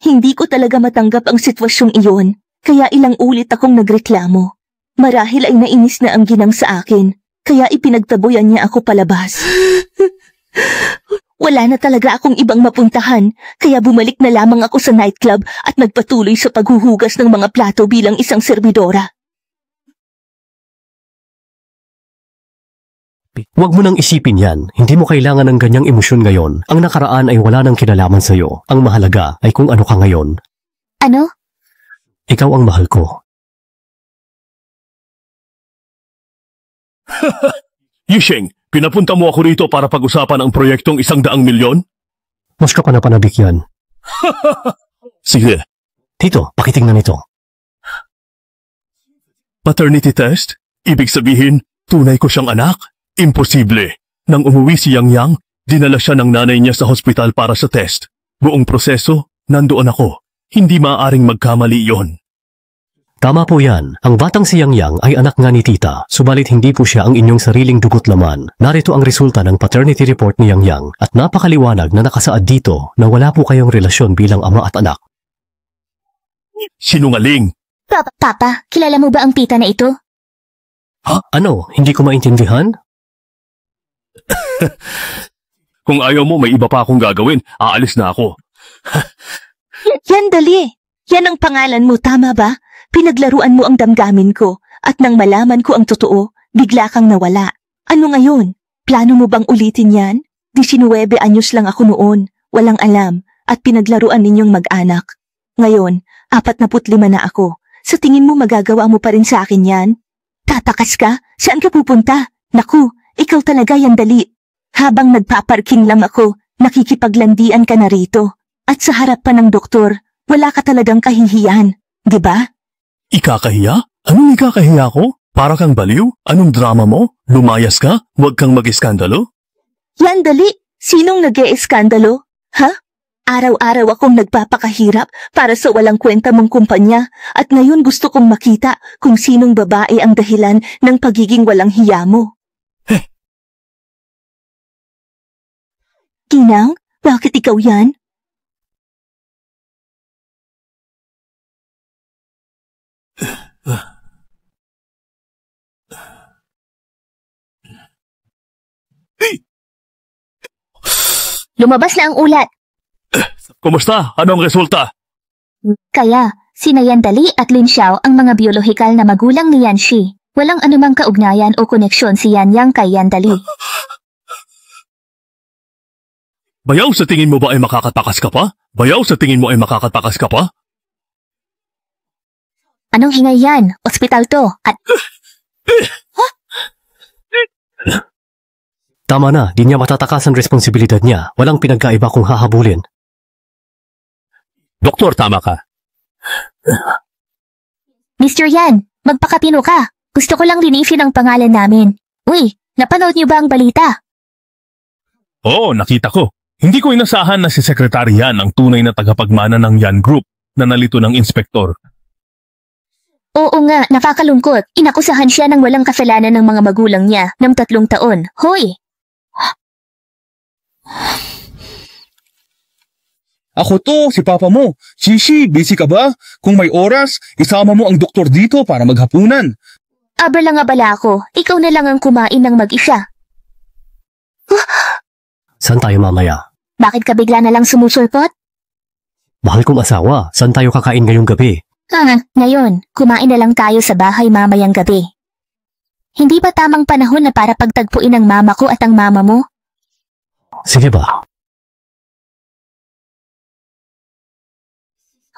Hindi ko talaga matanggap ang sitwasyong iyon, kaya ilang ulit akong nagreklamo. Marahil ay nainis na ang ginang sa akin, kaya ipinagtaboyan niya ako palabas. Wala na talaga akong ibang mapuntahan, kaya bumalik na lamang ako sa nightclub at nagpatuloy sa paghuhugas ng mga plato bilang isang serbidora. Huwag mo nang isipin yan. Hindi mo kailangan ng ganyang emosyon ngayon. Ang nakaraan ay wala nang kinalaman sa'yo. Ang mahalaga ay kung ano ka ngayon. Ano? Ikaw ang mahal ko. Yisheng, pinapunta mo ako rito para pag-usapan ang proyektong 100 milyon? Mas ka pa na panabik yan. Sige. Tito, pakitingnan ito. Paternity test? Ibig sabihin, tunay ko siyang anak? Imposible. Nang umuwi si Yang Yang, dinala siya ng nanay niya sa hospital para sa test. Buong proseso, nandoon ako. Hindi maaaring magkamali yon. Tama po yan. Ang batang si Yang Yang ay anak nga ni tita, subalit hindi po siya ang inyong sariling dugot laman. Narito ang resulta ng paternity report ni Yang Yang at napakaliwanag na nakasaad dito na wala po kayong relasyon bilang ama at anak. Sinungaling! Papa, kilala mo ba ang tita na ito? Ha? Ano? Hindi ko maintindihan? Kung ayaw mo, may iba pa akong gagawin. Aalis na ako. Yan dali. Yan ang pangalan mo, tama ba? Pinaglaruan mo ang damdamin ko, at nang malaman ko ang totoo, bigla kang nawala. Ano ngayon? Plano mo bang ulitin yan? 19 anyos lang ako noon, walang alam, at pinaglaruan ninyong mag-anak. Ngayon, 45 na ako. Sa tingin mo magagawa mo pa rin sa akin yan? Tatakas ka? Saan ka pupunta? Naku, ikaw talaga yan dali. Habang nagpaparking lang ako, nakikipaglandian ka na rito. At sa harap pa ng doktor, wala ka talagang kahihiyan, di ba? Ikakahiya? Anong ikakahiya ko? Para kang baliw? Anong drama mo? Lumayas ka? Huwag kang mag-iskandalo? Yan dali. Sinong nag-e-eskandalo? Ha? Araw-araw akong nagpapakahirap para sa walang kwenta mong kumpanya at ngayon gusto kong makita kung sinong babae ang dahilan ng pagiging walang hiya mo. Ginang, bakit ikaw yan? Lumabas na ang ulat. Kumusta? Ano ang resulta? Kaya, sina Yan Dali at Lin Xiao ang mga biolohikal na magulang ni Yan Shi. Walang anumang kaugnayan o koneksyon si Yan Yang kay Yan Dali. Bayaw, sa tingin mo ba ay makakatakas ka pa? Bayaw, sa tingin mo ay makakatakas ka pa? Anong hingay yan? Ospital to. At... Tama na, di niya matatakas ang responsibilidad niya. Walang pinagkaiba kung hahabulin. Doktor, tama ka. Mr. Yan, magpakatino ka. Gusto ko lang linisin ang pangalan namin. Uy, napanood niyo ba ang balita? Oo, nakita ko. Hindi ko inasahan na si Secretary Yan ang tunay na tagapagmana ng Yan Group na nalito ng inspektor. Oo nga, nakakalungkot. Inakusahan siya ng walang kasalanan ng mga magulang niya ng 3 taon. Hoy! Ako to, si Papa mo. Shishi, busy ka ba? Kung may oras, isama mo ang doktor dito para maghapunan. Abala ako. Ikaw na lang ang kumain ng mag-isa. Saan tayo mamaya? Bakit ka bigla na lang sumusulpot? Mahal kong asawa, saan tayo kakain ngayong gabi? Ngayon, kumain na lang tayo sa bahay mamayang gabi. Hindi ba tamang panahon na para pagtagpuin ang mama ko at ang mama mo? Sige ba?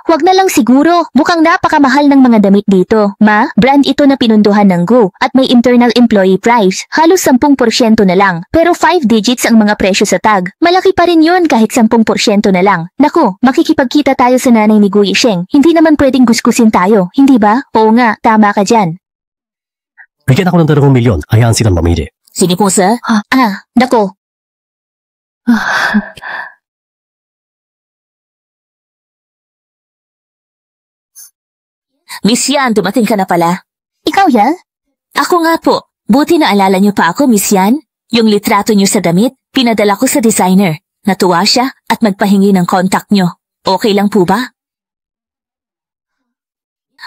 Huwag na lang siguro, mukhang napakamahal ng mga damit dito. Ma, brand ito na pinunduhan ng Go at may internal employee price. Halos 10% na lang. Pero 5 digits ang mga presyo sa tag. Malaki pa rin yun kahit 10% na lang. Naku, makikipagkita tayo sa nanay ni Gu Yisheng. Hindi naman pwedeng gusgusin tayo, hindi ba? Oo nga, tama ka dyan. Bigyan ako ng 2 milyon, hayaan silang mamili. Sige po, sir. Nako. Miss Yan, dumating ka na pala. Ikaw yan? Ako nga po. Buti na alala niyo pa ako, Miss Yan. Yung litrato niyo sa damit, pinadala ko sa designer. Natuwa siya at magpahingi ng contact niyo. Okay lang po ba?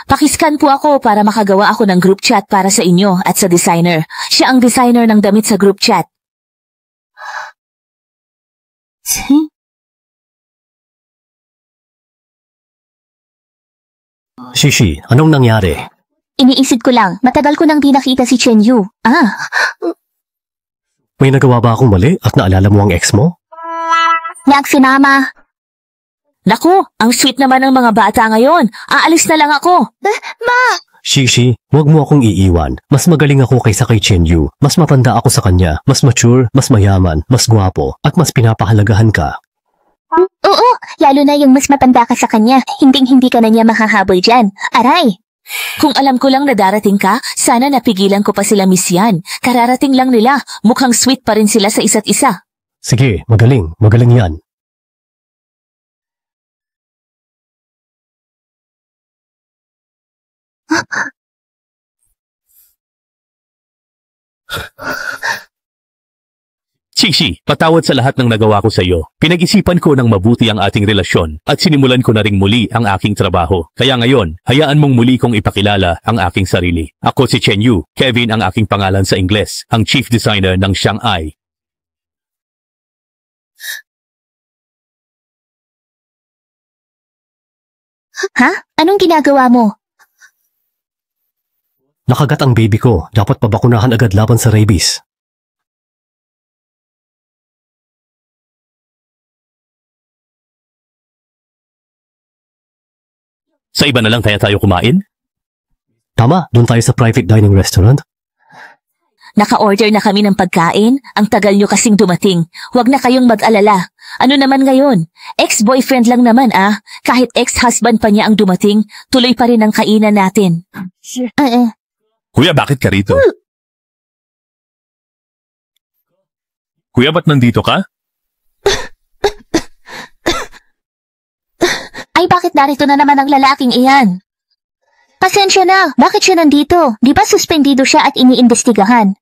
Pakiscan po ako para makagawa ako ng group chat para sa inyo at sa designer. Siya ang designer ng damit sa group chat. Shishi, anong nangyari? Iniisip ko lang, matagal ko nang di nakita si Chen Yu. May nagawa ba akong mali at naalala mo ang ex mo? Sinama. Naku, ang sweet naman ng mga bata ngayon. Aalis na lang ako. Ma! Shishi, huwag mo akong iiwan. Mas magaling ako kaysa kay Chen Yu. Mas matanda ako sa kanya. Mas mature, mas mayaman, mas gwapo, at mas pinapahalagahan ka. Oo, lalo na yung mas matanda ka sa kanya. Hinding-hindi ka na niya mahahabol dyan. Aray! Kung alam ko lang na darating ka, sana napigilan ko pa sila, Miss Yan. Kararating lang nila. Mukhang sweet pa rin sila sa isa't isa. Sige, magaling. Magaling yan. Shishi, patawad sa lahat ng nagawa ko sa iyo. Pinag-isipan ko ng mabuti ang ating relasyon at sinimulan ko na ring muli ang aking trabaho. Kaya ngayon, hayaan mong muli kong ipakilala ang aking sarili. Ako si Chen Yu, Kevin ang aking pangalan sa Ingles, ang chief designer ng Shanghai. Anong ginagawa mo? Nakagat ang baby ko. Dapat pabakunahan agad laban sa rabies. Sa iba na lang kaya tayo kumain? Tama, doon tayo sa private dining restaurant. Naka-order na kami ng pagkain. Ang tagal nyo kasing dumating. Huwag na kayong mag-alala. Ano naman ngayon? Ex-boyfriend lang naman Kahit ex-husband pa niya ang dumating, tuloy pa rin ang kainan natin. Kuya, bakit ka rito? Kuya, ba't nandito ka? Ay, bakit narito na naman ang lalaking iyan? Pasensya na, bakit siya nandito? Di ba suspendido siya at iniimbestigahan?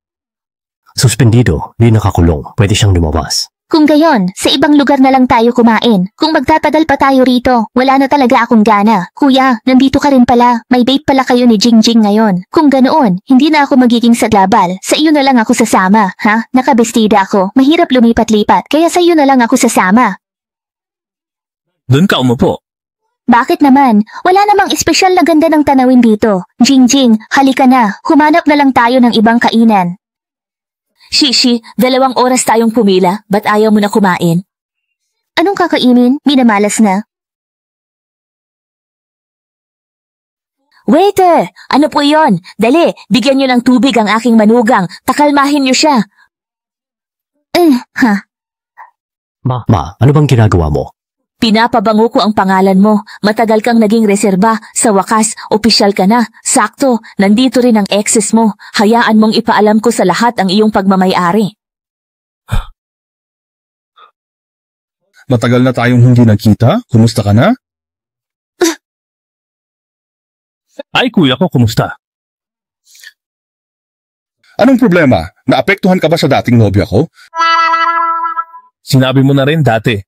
Suspendido, di nakakulong. Pwede siyang lumabas. Kung gayon, sa ibang lugar na lang tayo kumain. Kung magtatagal pa tayo rito, wala na talaga akong gana. Kuya, nandito ka rin pala. May date pala kayo ni Jingjing ngayon. Kung ganoon, hindi na ako magiging saglabal. Sa iyo na lang ako sasama, ha? Nakabestida ako. Mahirap lumipat-lipat, kaya sa iyo na lang ako sasama. Doon ka umupo. Bakit naman? Wala namang espesyal na ganda ng tanawin dito. Jingjing, halika na. Humanap na lang tayo ng ibang kainan. Shishi, 2 oras tayong pumila. Ba't ayaw mo na kumain? Anong kakainin? Minamalas na. Waiter! Ano po yon? Dali, bigyan niyo ng tubig ang aking manugang. Takalmahin niyo siya. Ma, ano bang ginagawa mo? Pinapabango ko ang pangalan mo. Matagal kang naging reserba. Sa wakas, opisyal ka na. Sakto, nandito rin ang exes mo. Hayaan mong ipaalam ko sa lahat ang iyong pagmamay-ari. Matagal na tayong hindi nagkita. Kumusta ka na? Ay kuya ko, kumusta? Anong problema? Naapektuhan ka ba sa dating nobya ko? Sinabi mo na rin dati.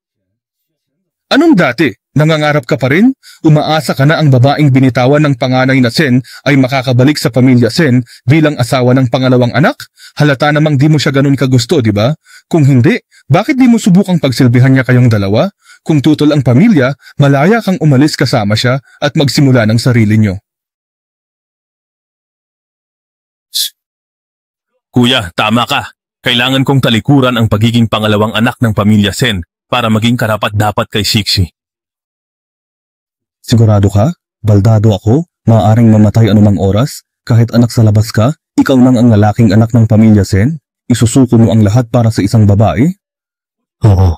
Anong dati? Nangangarap ka pa rin? Umaasa ka na ang babaeng binitawan ng panganay na Sen ay makakabalik sa pamilya Sen bilang asawa ng pangalawang anak? Halata namang di mo siya ganun kagusto, di ba? Kung hindi, bakit di mo subukang pagsilbihan niya kayong dalawa? Kung tutol ang pamilya, malaya kang umalis kasama siya at magsimula ng sarili niyo. Kuya, tama ka. Kailangan kong talikuran ang pagiging pangalawang anak ng pamilya Sen para maging karapat-dapat kay Sixi. Sigurado ka? Baldado ako? Maaaring mamatay anumang oras? Kahit anak sa labas ka? Ikaw nang ang lalaking anak ng pamilya Sen? Isusuko mo ang lahat para sa isang babae? Oo.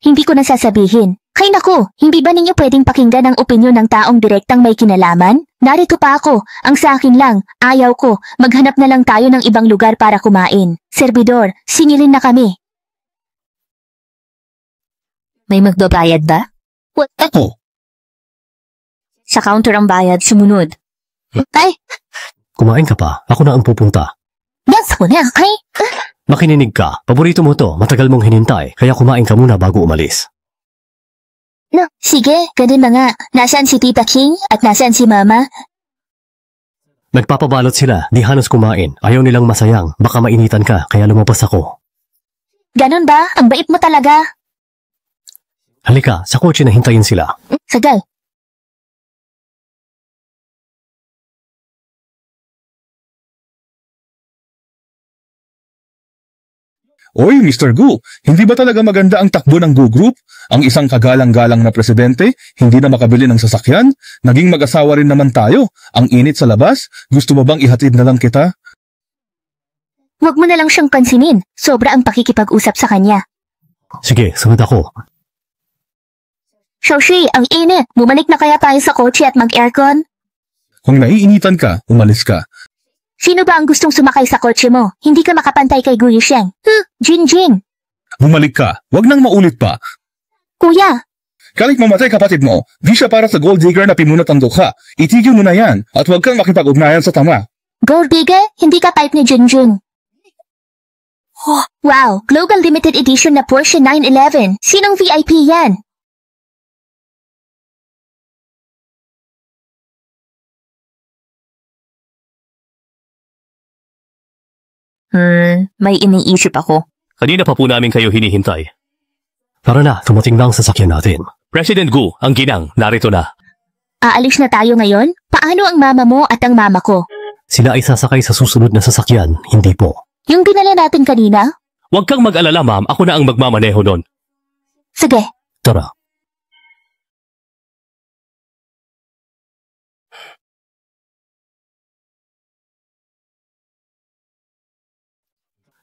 Hindi ko nasasabihin. Kay naku, hindi ba ninyo pwedeng pakinggan ang opinyon ng taong direktang may kinalaman? Narito pa ako. Ang sa akin lang, ayaw ko. Maghanap na lang tayo ng ibang lugar para kumain. Servidor, singilin na kami. May magbabayad ba? Ako. Sa counter ang bayad, sumunod. Ay, Kumain ka pa. Ako na ang pupunta. gas ko na, ay. Makinig ka. Paborito mo to. Matagal mong hinintay. Kaya kumain ka muna bago umalis. No, sige, ganun na nga. Nasaan si Tita King at nasaan si Mama? Nagpapabalot sila. Di halos kumain. Ayaw nilang masayang. Baka mainitan ka. Kaya lumabas ako. Ganun ba? Ang bait mo talaga. Halika. Sa kotse na hintayin sila. Sagal. Oy, Mr. Gu, hindi ba talaga maganda ang takbo ng Gu Group? Ang isang kagalang-galang na presidente, hindi na makabili ng sasakyan? Naging mag-asawa rin naman tayo. Ang init sa labas? Gusto mo bang ihatid na lang kita? Huwag mo na lang siyang pansinin. Sobra ang pakikipag-usap sa kanya. Sige, sunod ako. Shoshi, ang init. Bumalik na kaya tayo sa kotse at mag-aircon? Kung naiinitan ka, umalis ka. Sino ba ang gustong sumakay sa kotse mo? Hindi ka makapantay kay Guyu Sheng. Jinjing. Bumalik ka. Huwag nang maulit pa. Kuya. Kahit mamatay kapatid mo, di siya para sa gold digger na pinunot ang dukha. Itigil mo na yan at huwag kang makipag-ugnayan sa tama. Gold digger? Hindi ka type ni Jinjing. Wow, Global Limited Edition na Porsche 911. Sinong VIP yan? May iniisip ako. Kanina pa po namin kayo hinihintay. Tara na, tumating na ang sasakyan natin. President Gu, ang ginang, narito na. Aalis na tayo ngayon? Paano ang mama mo at ang mama ko? Sila ay sasakay sa susunod na sasakyan, hindi po. Yung dinala natin kanina? Huwag kang mag-alala ma'am, ako na ang magmamaneho nun. Sige. Tara.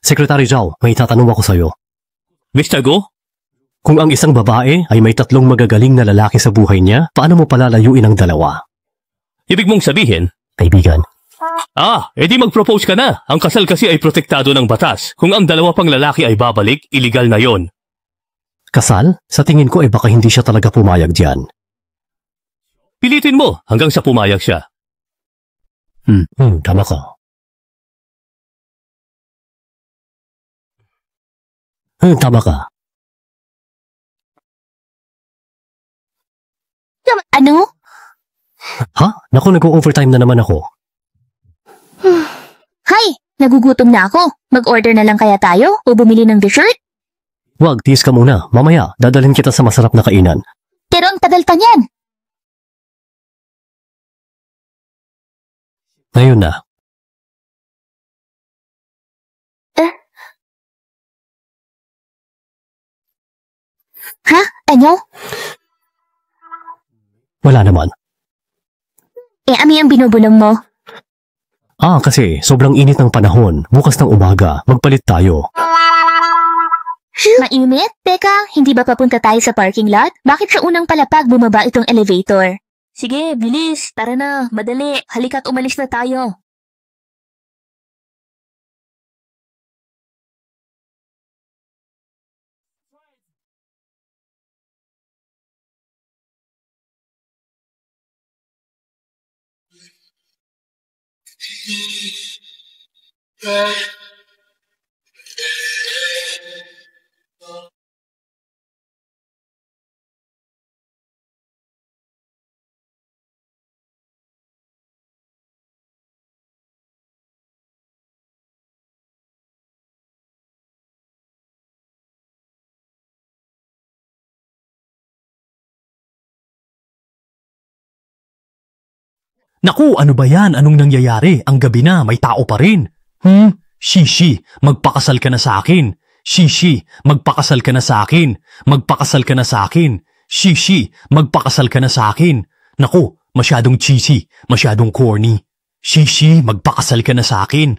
Secretary Zhao, may tatanong ako sa'yo. Mr. Gu? Kung ang isang babae ay may 3 magagaling na lalaki sa buhay niya, paano mo palalayuin ang dalawa? Ibig mong sabihin? Kaibigan. Edi mag-propose ka na. Ang kasal kasi ay protektado ng batas. Kung ang dalawa pang lalaki ay babalik, illegal na yon. Kasal? Sa tingin ko ay baka hindi siya talaga pumayag diyan. Pilitin mo hanggang sa pumayag siya. Tama ka. Tama ka. Ano? Ha? Naku, nag-overtime na naman ako. Hay! Nagugutom na ako. Mag-order na lang kaya tayo o bumili ng dessert? Wag, tiis ka muna. Mamaya, dadalhin kita sa masarap na kainan. Pero ang tagal pa niyan. Ngayon na. Ha? Ano? Wala naman. Ami ang binubulong mo? Kasi sobrang init ng panahon. Bukas ng umaga, magpalit tayo. Mainit? Teka, hindi ba papunta tayo sa parking lot? Bakit sa unang palapag bumaba itong elevator? Sige, bilis. Tara na, madali. Halika't umalis na tayo. Naku, ano ba yan? Anong nangyayari? Ang gabi na, may tao pa rin. Shishi, magpakasal ka na sa akin. Shishi, magpakasal ka na sa akin. Magpakasal ka na sa akin. Shishi, magpakasal ka na sa akin. Naku, masyadong cheesy, masyadong corny. Shishi, magpakasal ka na sa akin.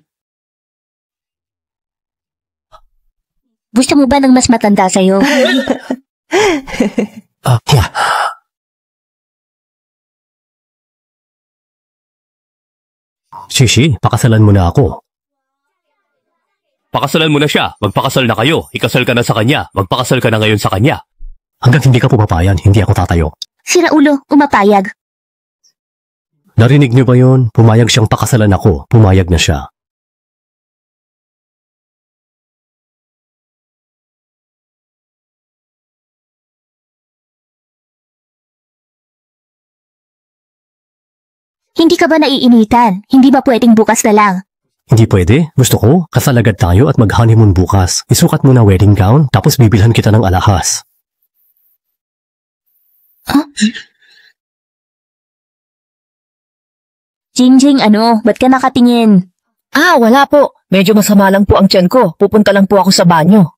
Gusto mo ba ng mas matanda sa'yo? Shishi, pakasalan mo na ako. Pakasalan mo na siya. Magpakasal na kayo. Ikasal ka na sa kanya. Magpakasal ka na ngayon sa kanya. Hanggang hindi ka pumapayan, hindi ako tatayo. Si Raulo, umapayag. Narinig niyo ba yon? Pumayag siyang pakasalan ako. Pumayag na siya. Hindi ka ba naiinitan? Hindi ba pwedeng bukas na lang? Hindi pwede. Gusto ko, kasal agad tayo at mag-honeymoon bukas. Isukat mo na wedding gown, tapos bibilhan kita ng alahas. Huh? Jingjing, ba't ka nakatingin? Wala po. Medyo masama lang po ang tiyan ko. Pupunta lang po ako sa banyo.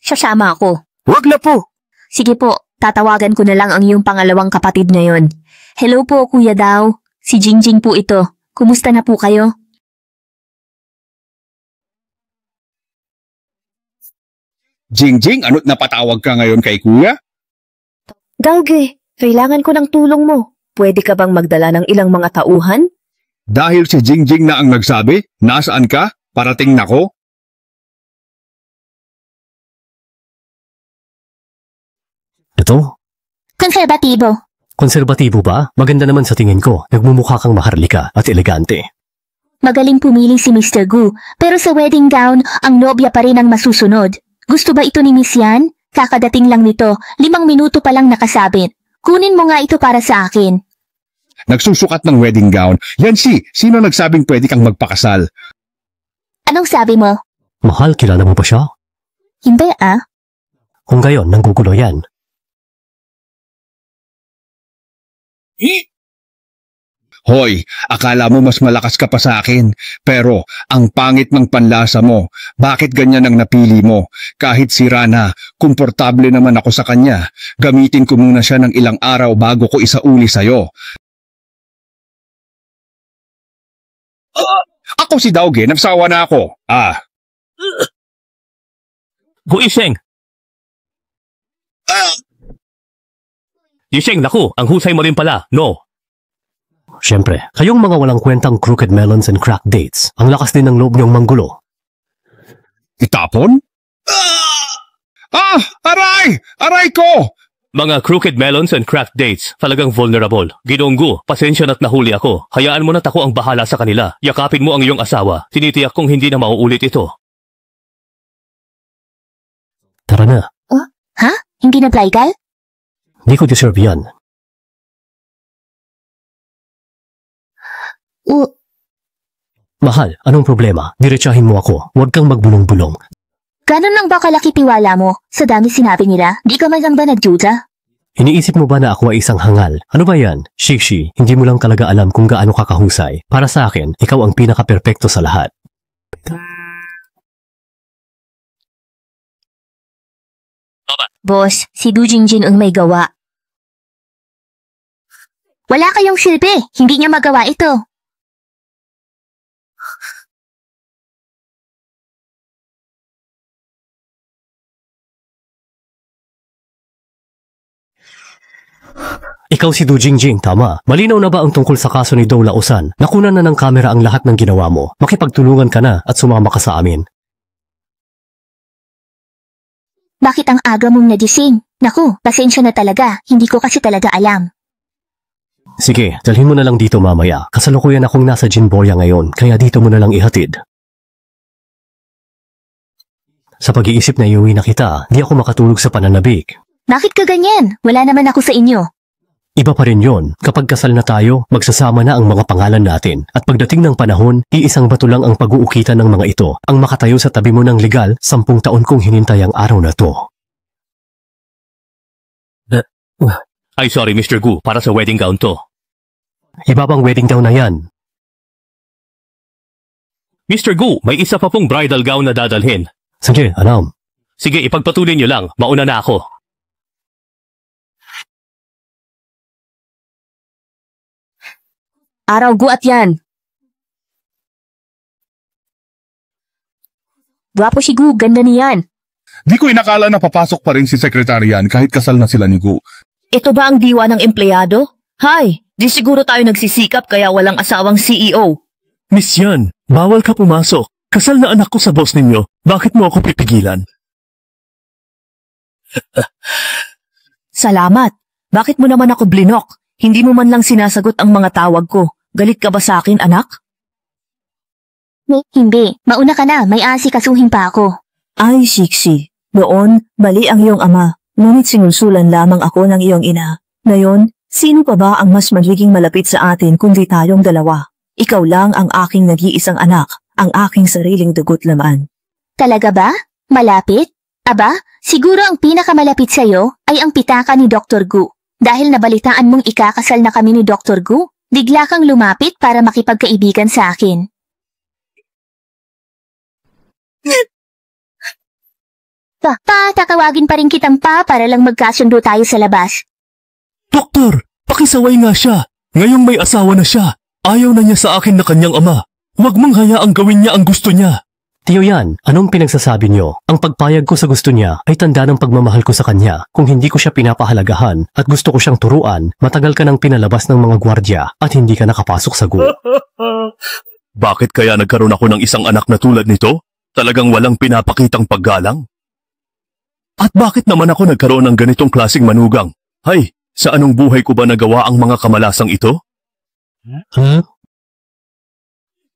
Sasama ako. Wag na po. Sige po, tatawagan ko na lang ang iyong pangalawang kapatid ngayon. Hello po, Kuya Daw. Si Jingjing po ito. Kumusta na po kayo? Jingjing, ano't napatawag ka ngayon kay kuya? Gauge, kailangan ko ng tulong mo. Pwede ka bang magdala ng ilang mga tauhan? Dahil si Jingjing na ang nagsabi, nasaan ka? Parating na ko? Ito? Konserbatibo. Konserbatibo ba? Maganda naman sa tingin ko. Nagmumukha kang maharlika at elegante. Magaling pumili si Mr. Gu, pero sa wedding gown, ang nobya pa rin ang masusunod. Gusto ba ito ni Miss Yan? Kakadating lang nito, 5 minuto pa lang nakasabit. Kunin mo nga ito para sa akin. Nagsusukat ng wedding gown. Yan sino nagsabing pwede kang magpakasal? Anong sabi mo? Mahal, kilala mo ba siya? Hindi Kung gayon, nanggugulo yan. Hoy, akala mo mas malakas ka pa sa akin, pero ang pangit ng panlasa mo. Bakit ganyan ang napili mo? Kahit sira na, komportable naman ako sa kanya. Gamitin ko muna siya ng ilang araw bago ko isauli sa'yo. Ako si Dauge, nagsawa na ako. Yisheng! Yisheng, naku, ang husay mo rin pala. No. Siyempre, kayong mga walang kwentang crooked melons and crack dates. Ang lakas din ng loob niyong manggulo. Itapon? Aray! Aray ko! Mga crooked melons and cracked dates, talagang vulnerable. Ginonggo, pasensya na't nahuli ako. Hayaan mo na't ako ang bahala sa kanila. Yakapin mo ang iyong asawa. Tinitiyak kong hindi na mauulit ito. Tara na. Ha? Hindi na Blygal? Di ko deserve yan. Mahal, anong problema? Diretsahin mo ako. Huwag kang magbulong-bulong. Ganon lang ba kalaki tiwala mo? Sa dami sinabi nila, di ka man lang ba nagduda? Iniisip mo ba na ako ay isang hangal? Ano ba yan? Shishi, hindi mo lang talaga alam kung gaano kakahusay. Para sa akin, ikaw ang pinaka-perpekto sa lahat. Boss, si Du Jingjing ang may gawa. Wala kayong silbi, hindi niya magawa ito. Ikaw si Du Jingjing, tama. Malinaw na ba ang tungkol sa kaso ni Dou Lausan? Nakunan na ng kamera ang lahat ng ginawa mo. Makipagtulungan ka na at sumama ka sa amin. Bakit ang aga mong nagising? Naku, pasensya na talaga. Hindi ko kasi talaga alam. Sige, dalhin mo na lang dito mamaya. Kasalukuyan akong nasa Jinboya ngayon, kaya dito mo na lang ihatid. Sa pag-iisip na iuwi na kita, di ako makatulog sa pananabik. Bakit ka ganyan? Wala naman ako sa inyo. Iba pa rin yon. Kapag kasal na tayo, magsasama na ang mga pangalan natin. At pagdating ng panahon, iisang bato lang ang pag-uukitan ng mga ito. Ang makatayo sa tabi mo ng legal, 10 taon kong hinintay ang araw na to. Ay sorry Mr. Gu, para sa wedding gown to. Iba bang wedding gown na yan? Mr. Gu, may isa pa pong bridal gown na dadalhin. Sige, alam. Sige, ipagpatuloy niyo lang. Mauna na ako. Araw guat yan. Gwapo si Gu, ganda niyan. Di ko inakala na papasok pa rin si sekretarian kahit kasal na sila ni Gu. Ito ba ang diwa ng empleyado? Hay, di siguro tayo nagsisikap kaya walang asawang CEO. Miss Yan, bawal ka pumasok. Kasal na anak ko sa boss ninyo. Bakit mo ako pipigilan? Salamat. Bakit mo naman ako blinok? Hindi mo man lang sinasagot ang mga tawag ko. Galit ka ba sa akin, anak? Hindi. Mauna ka na. May asikasuhin pa ako. Ay, Siksi. Noon, mali ang iyong ama. Ngunit sinulsulan lamang ako ng iyong ina. Ngayon, sino pa ba ang mas magiging malapit sa atin kundi tayong dalawa? Ikaw lang ang aking nag-iisang anak, ang aking sariling dugo't laman. Talaga ba? Malapit? Aba, siguro ang pinakamalapit sa'yo ay ang pitaka ni Dr. Gu. Dahil nabalitaan mong ikakasal na kami ni Dr. Gu, bigla kang lumapit para makipagkaibigan sa akin. Tatawagin pa rin kitang para lang magkasundo tayo sa labas. Doktor, pakisaway nga siya. Ngayong may asawa na siya. Ayaw na niya sa akin na kanyang ama. Huwag mong hayaang gawin niya ang gusto niya. Tiyo Yan, anong pinagsasabi niyo? Ang pagpayag ko sa gusto niya ay tanda ng pagmamahal ko sa kanya. Kung hindi ko siya pinapahalagahan at gusto ko siyang turuan, matagal ka nang pinalabas ng mga gwardya at hindi ka nakapasok sa Gu. Bakit kaya nagkaroon ako ng isang anak na tulad nito? Talagang walang pinapakitang paggalang? At bakit naman ako nagkaroon ng ganitong klaseng manugang? Hay, sa anong buhay ko ba nagawa ang mga kamalasang ito?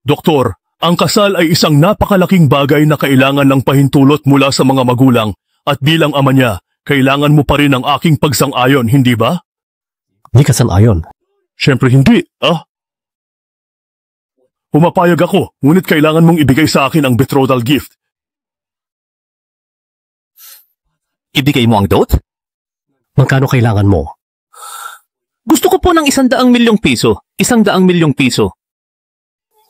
Doktor, ang kasal ay isang napakalaking bagay na kailangan ng pahintulot mula sa mga magulang at bilang ama niya, kailangan mo pa rin ang aking pagsang-ayon, hindi ba? Di ka sang-ayon. Siyempre hindi, Pumapayag ako, ngunit kailangan mong ibigay sa akin ang betrothal gift. Ibigay mo ang dot? Magkano kailangan mo? Gusto ko po ng 100 milyong piso. 100 milyong piso.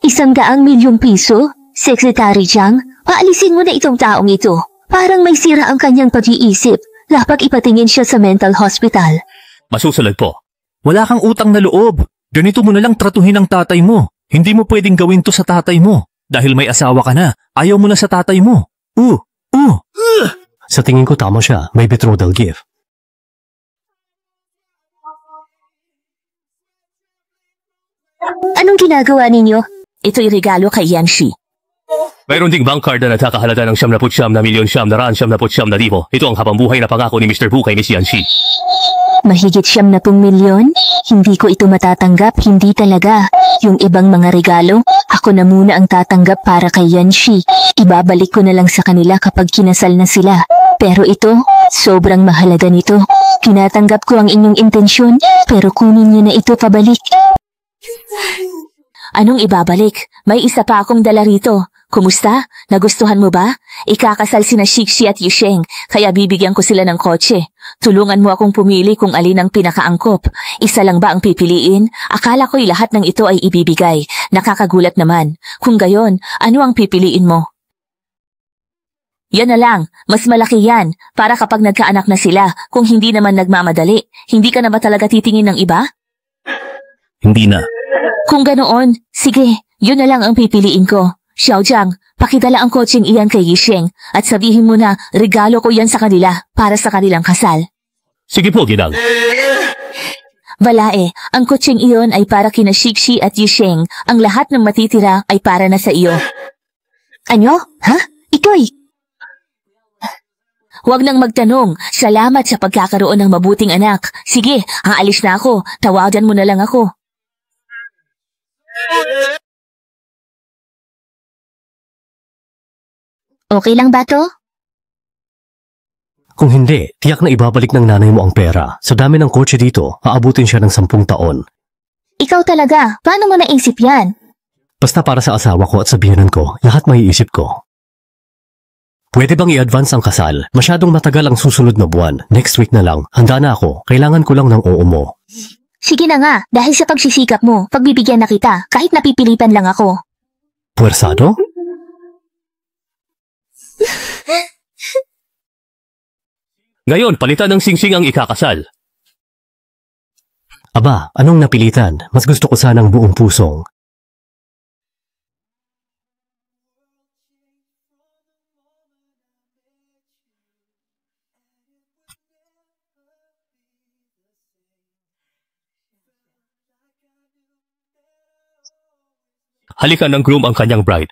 100 milyong piso? Secretary Jiang, paalisin mo na itong taong ito. Parang may sira ang kanyang pag-iisip. Dapat ipatingin siya sa mental hospital. Masusunod po. Wala kang utang na loob. Ganito mo na lang tratuhin ang tatay mo. Hindi mo pwedeng gawin to sa tatay mo. Dahil may asawa ka na, ayaw mo na sa tatay mo. Sa tingin ko tama siya, may betrothal gift. Anong ginagawa ninyo? Ito'y regalo kay Yanxi. Mayroon ding bank card na nagkakahalaga ng 79,999,000. Ito ang habambuhay na pangako ni Mr. Bu kay Miss Yanxi. Mahigit 70 milyon? Hindi ko ito matatanggap, hindi talaga. Yung ibang mga regalo, ako na muna ang tatanggap para kay Yanxi. Ibabalik ko na lang sa kanila kapag kinasal na sila. Pero ito, sobrang mahalaga nito. Tinatanggap ko ang inyong intensyon, pero kunin niyo na ito pabalik. Anong ibabalik? May isa pa akong dala rito. Kumusta? Nagustuhan mo ba? Ikakasal sina Siksi at Yusheng, kaya bibigyan ko sila ng kotse. Tulungan mo akong pumili kung alin ang pinakaangkop. Isa lang ba ang pipiliin? Akala ko'y lahat ng ito ay ibibigay. Nakakagulat naman. Kung gayon, ano ang pipiliin mo? Yan na lang, mas malaki yan, para kapag nagkaanak na sila, kung hindi naman nagmamadali, hindi ka na ba talaga titingin ng iba? Hindi na. Kung ganoon, sige, yun na lang ang pipiliin ko. Xiaojiang, pakidala ang kotseng iyan kay Yisheng at sabihin mo na regalo ko yan sa kanila para sa kanilang kasal. Sige po, Ginang. Balae, ang kutseng iyon ay para kina Shixi at Yisheng. Ang lahat ng matitira ay para na sa iyo. Ano? Ha? Ito'y... Huwag nang magtanong. Salamat sa pagkakaroon ng mabuting anak. Sige, aalis na ako. Tawagan mo na lang ako. Okay lang ba to? Kung hindi, tiyak na ibabalik ng nanay mo ang pera. Sa dami ng kotse dito, aabutin siya ng 10 taon. Ikaw talaga. Paano mo naisip yan? Basta para sa asawa ko at sa biyanan ko, lahat maiisip ko. Pwede bang i-advance ang kasal? Masyadong matagal ang susunod na buwan. Next week na lang. Handa na ako. Kailangan ko lang ng oo mo. Sige na nga. Dahil sa pagsisikap mo, pagbibigyan na kita. Kahit napipilitan lang ako. Puwersado? Ngayon, palitan ng singsing ang ikakasal. Aba, anong napilitan? Mas gusto ko sanang buong pusong. Halikan ng groom ang kanyang bride.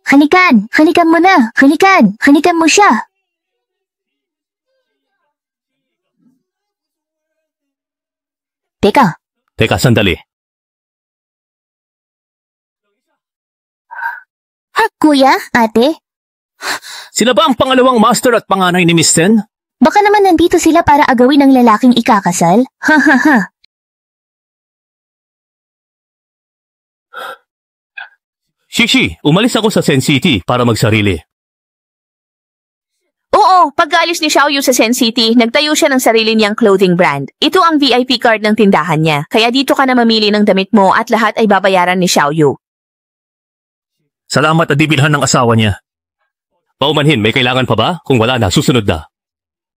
Halikan! Halikan mo na! Halikan! Halikan mo siya! Teka, sandali. Ha, kuya? Ate? Sila ba ang pangalawang master at panganay ni Miss Sen? Baka naman nandito sila para agawin ng lalaking ikakasal? Ha ha ha! Shishi, umalis ako sa Sen City para magsarili. Oo, pag-alis ni Xiaoyu sa Sen City, nagtayo siya ng sarili niyang clothing brand. Ito ang VIP card ng tindahan niya. Kaya dito ka na mamili ng damit mo at lahat ay babayaran ni Xiaoyu. Salamat at dibilhan ng asawa niya. Paumanhin, may kailangan pa ba? Kung wala na, susunod na.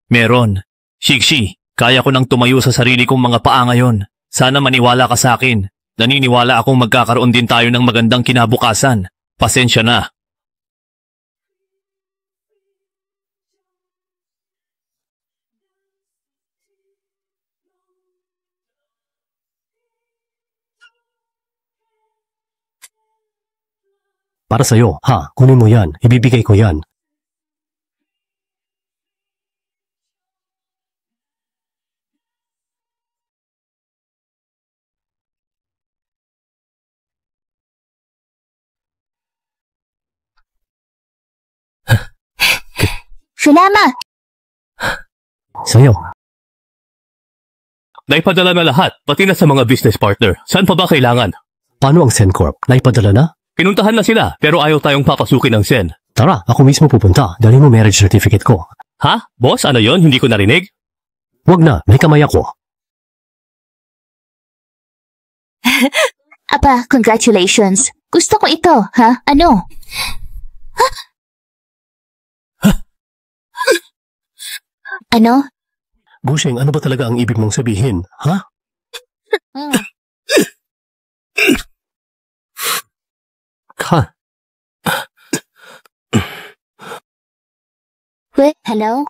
Meron. Shishi, kaya ko nang tumayo sa sarili kong mga paa ngayon. Sana maniwala ka sa akin. Naniniwala akong magkakaroon din tayo ng magandang kinabukasan. Pasensya na. Para sa'yo, ha? Kunin mo yan. Ibibigay ko yan. Salamat! Sa'yo. Naipadala na lahat, pati na sa mga business partner. Saan pa ba kailangan? Paano ang Sencorp? Naipadala na? Pinuntahan na sila, pero ayaw tayong papasukin ng Sen. Tara, ako mismo pupunta. Dali mo marriage certificate ko. Ha? Boss, ano yon? Hindi ko narinig? Wag na, may kamay ako. Apa, congratulations. Gusto ko ito, ha? Ano? Ha? Ano? Busheng, ano ba talaga ang ibig mong sabihin, ha? Ha? Wait, hello?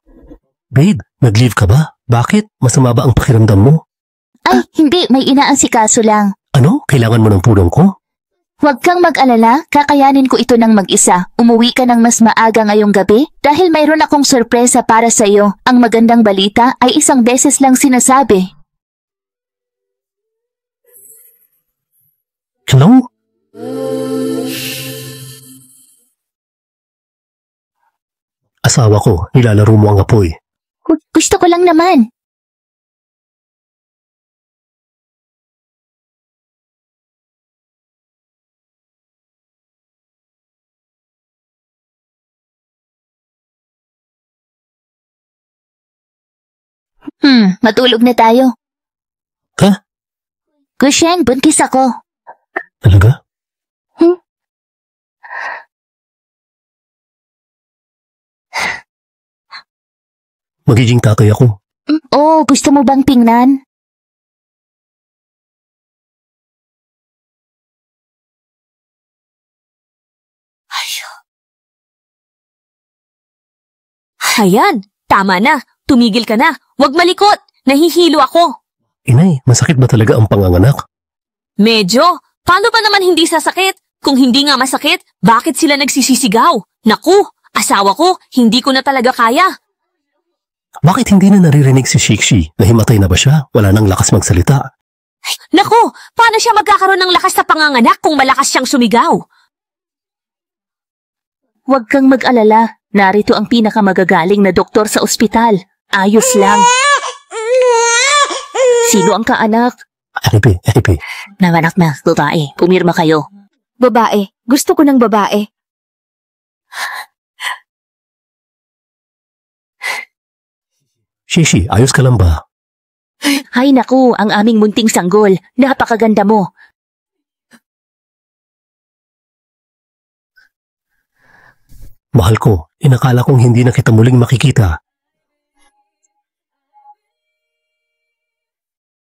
Babe, nag-leave ka ba? Bakit? Masama ba ang pakiramdam mo? Ay, hindi. May inaasikaso lang. Ano? Kailangan mo ng tulong ko? Huwag kang mag-alala. Kakayanin ko ito ng mag-isa. Umuwi ka ng mas maaga ngayong gabi dahil mayroon akong sorpresa para sa iyo. Ang magandang balita ay 1 beses lang sinasabi. Hello? Asawa ko, nilalaro mo ang apoy. Gusto ko lang naman. Matulog na tayo. Ha? Gusheng, buntis ako. Talaga? Magiging tatay ako. Oh, gusto mo bang tingnan? Ayan, tama na. Tumigil ka na. Huwag malikot. Nahihilo ako. Inay, masakit ba talaga ang panganganak? Medyo. Paano ba naman hindi sasakit? Kung hindi nga masakit, bakit sila nagsisisigaw? Naku, asawa ko, hindi ko na talaga kaya. Bakit hindi na naririnig si Shikshi? Nahimatay na ba siya? Wala nang lakas magsalita. Naku, paano siya magkakaroon ng lakas sa panganganak kung malakas siyang sumigaw? Huwag kang mag-alala. Narito ang pinakamagagaling na doktor sa ospital. Ayos lang. Sino ang kaanak? Epi. Nanganak na, babae. Pumirma kayo. Babae. Gusto ko ng babae. Shishi, ayos ka lang ba? Hay naku, ang aming munting sanggol. Napakaganda mo. Mahal ko, inakala kong hindi na kita muling makikita.